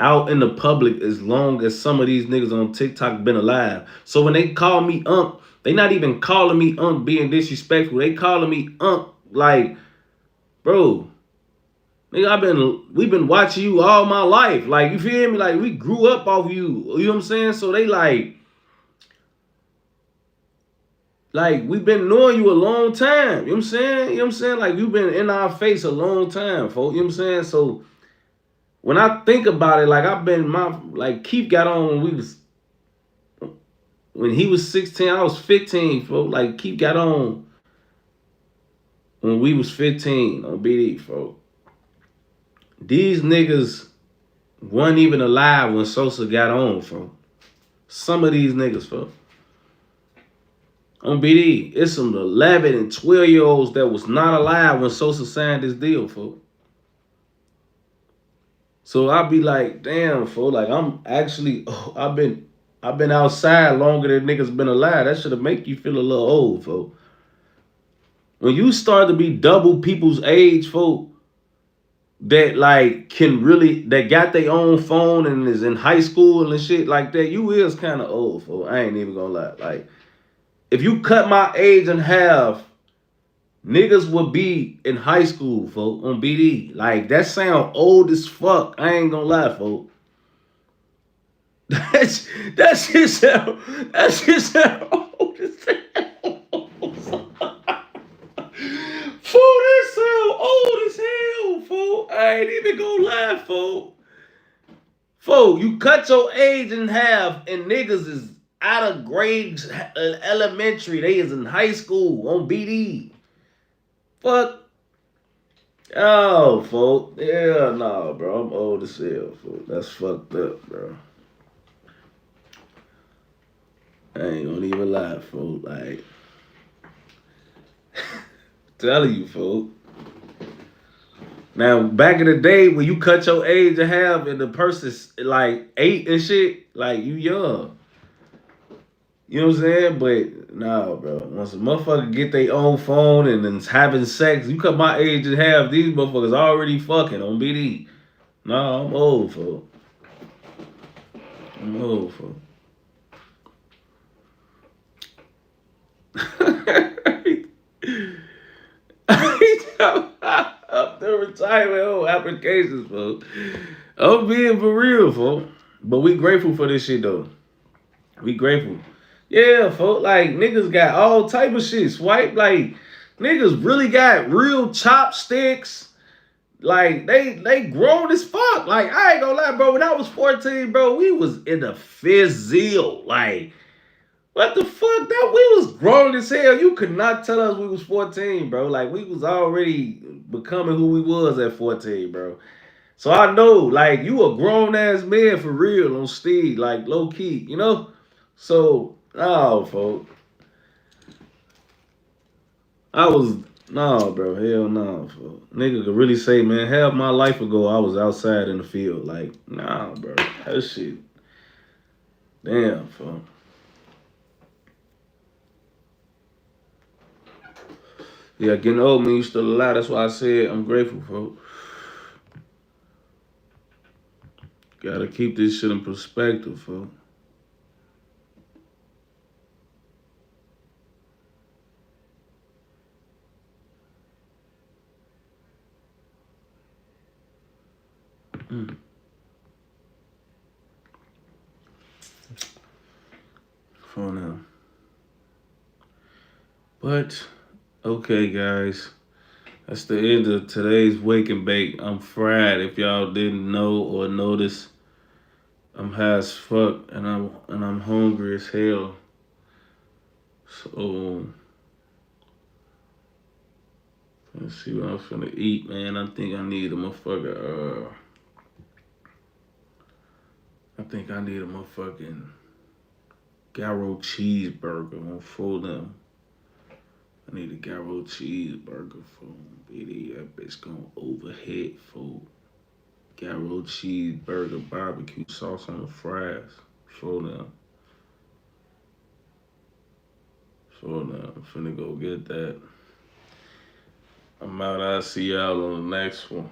out in the public as long as some of these niggas on TikTok been alive. So when they call me Unc, they not even calling me Unc being disrespectful. They calling me Unc like, bro, nigga, we've been watching you all my life. Like, you feel me? Like, we grew up off you. You know what I'm saying? So they like we've been knowing you a long time. You know what I'm saying? You know what I'm saying? Like, you've been in our face a long time, folks. You know what I'm saying? So when I think about it, like Keith got on when he was 16, I was 15, folks. Like, Keith got on when we was 15 on BD, folks. These niggas weren't even alive when Sosa got on, fo. Some of these niggas, fo. On BD, it's some 11 and 12-year-olds that was not alive when Sosa signed this deal, fo. So I'll be like, damn, fo, like I'm actually, I've been outside longer than niggas been alive. That should have make you feel a little old, fo. When you start to be double people's age, fo, that like can really that got their own phone and is in high school and shit like that, you is kind of old, fo. I ain't even gonna lie. Like, if you cut my age in half, niggas would be in high school, folks, on BD. Like, that sound old as fuck. I ain't gonna lie, folks. That's just sound old as hell. Fool, that sound old as hell, fool. I ain't even gonna lie, fool. Fool, you cut your age in half and niggas is out of grades, elementary. They is in high school on BD. Fuck. Oh, folk. Yeah, no, bro. I'm old as hell, folk. That's fucked up, bro. I ain't gonna even lie, folk. Like, telling you, folk. Now, back in the day when you cut your age in half and the person's like 8 and shit, like, you young. You know what I'm saying? But nah, bro. Once a motherfucker get their own phone and then having sex, you cut my age in half, these motherfuckers already fucking on BD. Nah, I'm old, folks. I'm old, folks. Up the retirement home applications, folks. I'm being for real, folks. But we grateful for this shit, though. We grateful. Yeah, folks. Like, niggas got all type of shit. Swipe, like, niggas really got real chopsticks. Like, they grown as fuck. Like, I ain't gonna lie, bro. When I was 14, bro, we was in the physio. Like, what the fuck? That we was grown as hell. You could not tell us we was 14, bro. Like, we was already becoming who we was at 14, bro. So I know, like, you a grown ass man for real on Steve, like low key, you know? So, no, folks. I was no, bro. Hell no, folks. Nigga could really say, man, half my life ago I was outside in the field. Like, nah, bro. That shit. Damn, folks. Yeah, getting old means you still alive. That's why I said I'm grateful, folks. Gotta keep this shit in perspective, folks. For now. But, okay, guys. That's the end of today's Wake and Bake. I'm fried. If y'all didn't know or notice, I'm high as fuck and I'm hungry as hell. So let's see what I'm finna eat, man. I think I need a motherfucker. I think I need a motherfucking gyro cheeseburger on full them. I need a gyro cheeseburger for BD. That bitch gonna overhead for gyro cheeseburger, barbecue sauce on the fries. For them. So now I'm finna go get that. I'm out. I'll see y'all on the next one.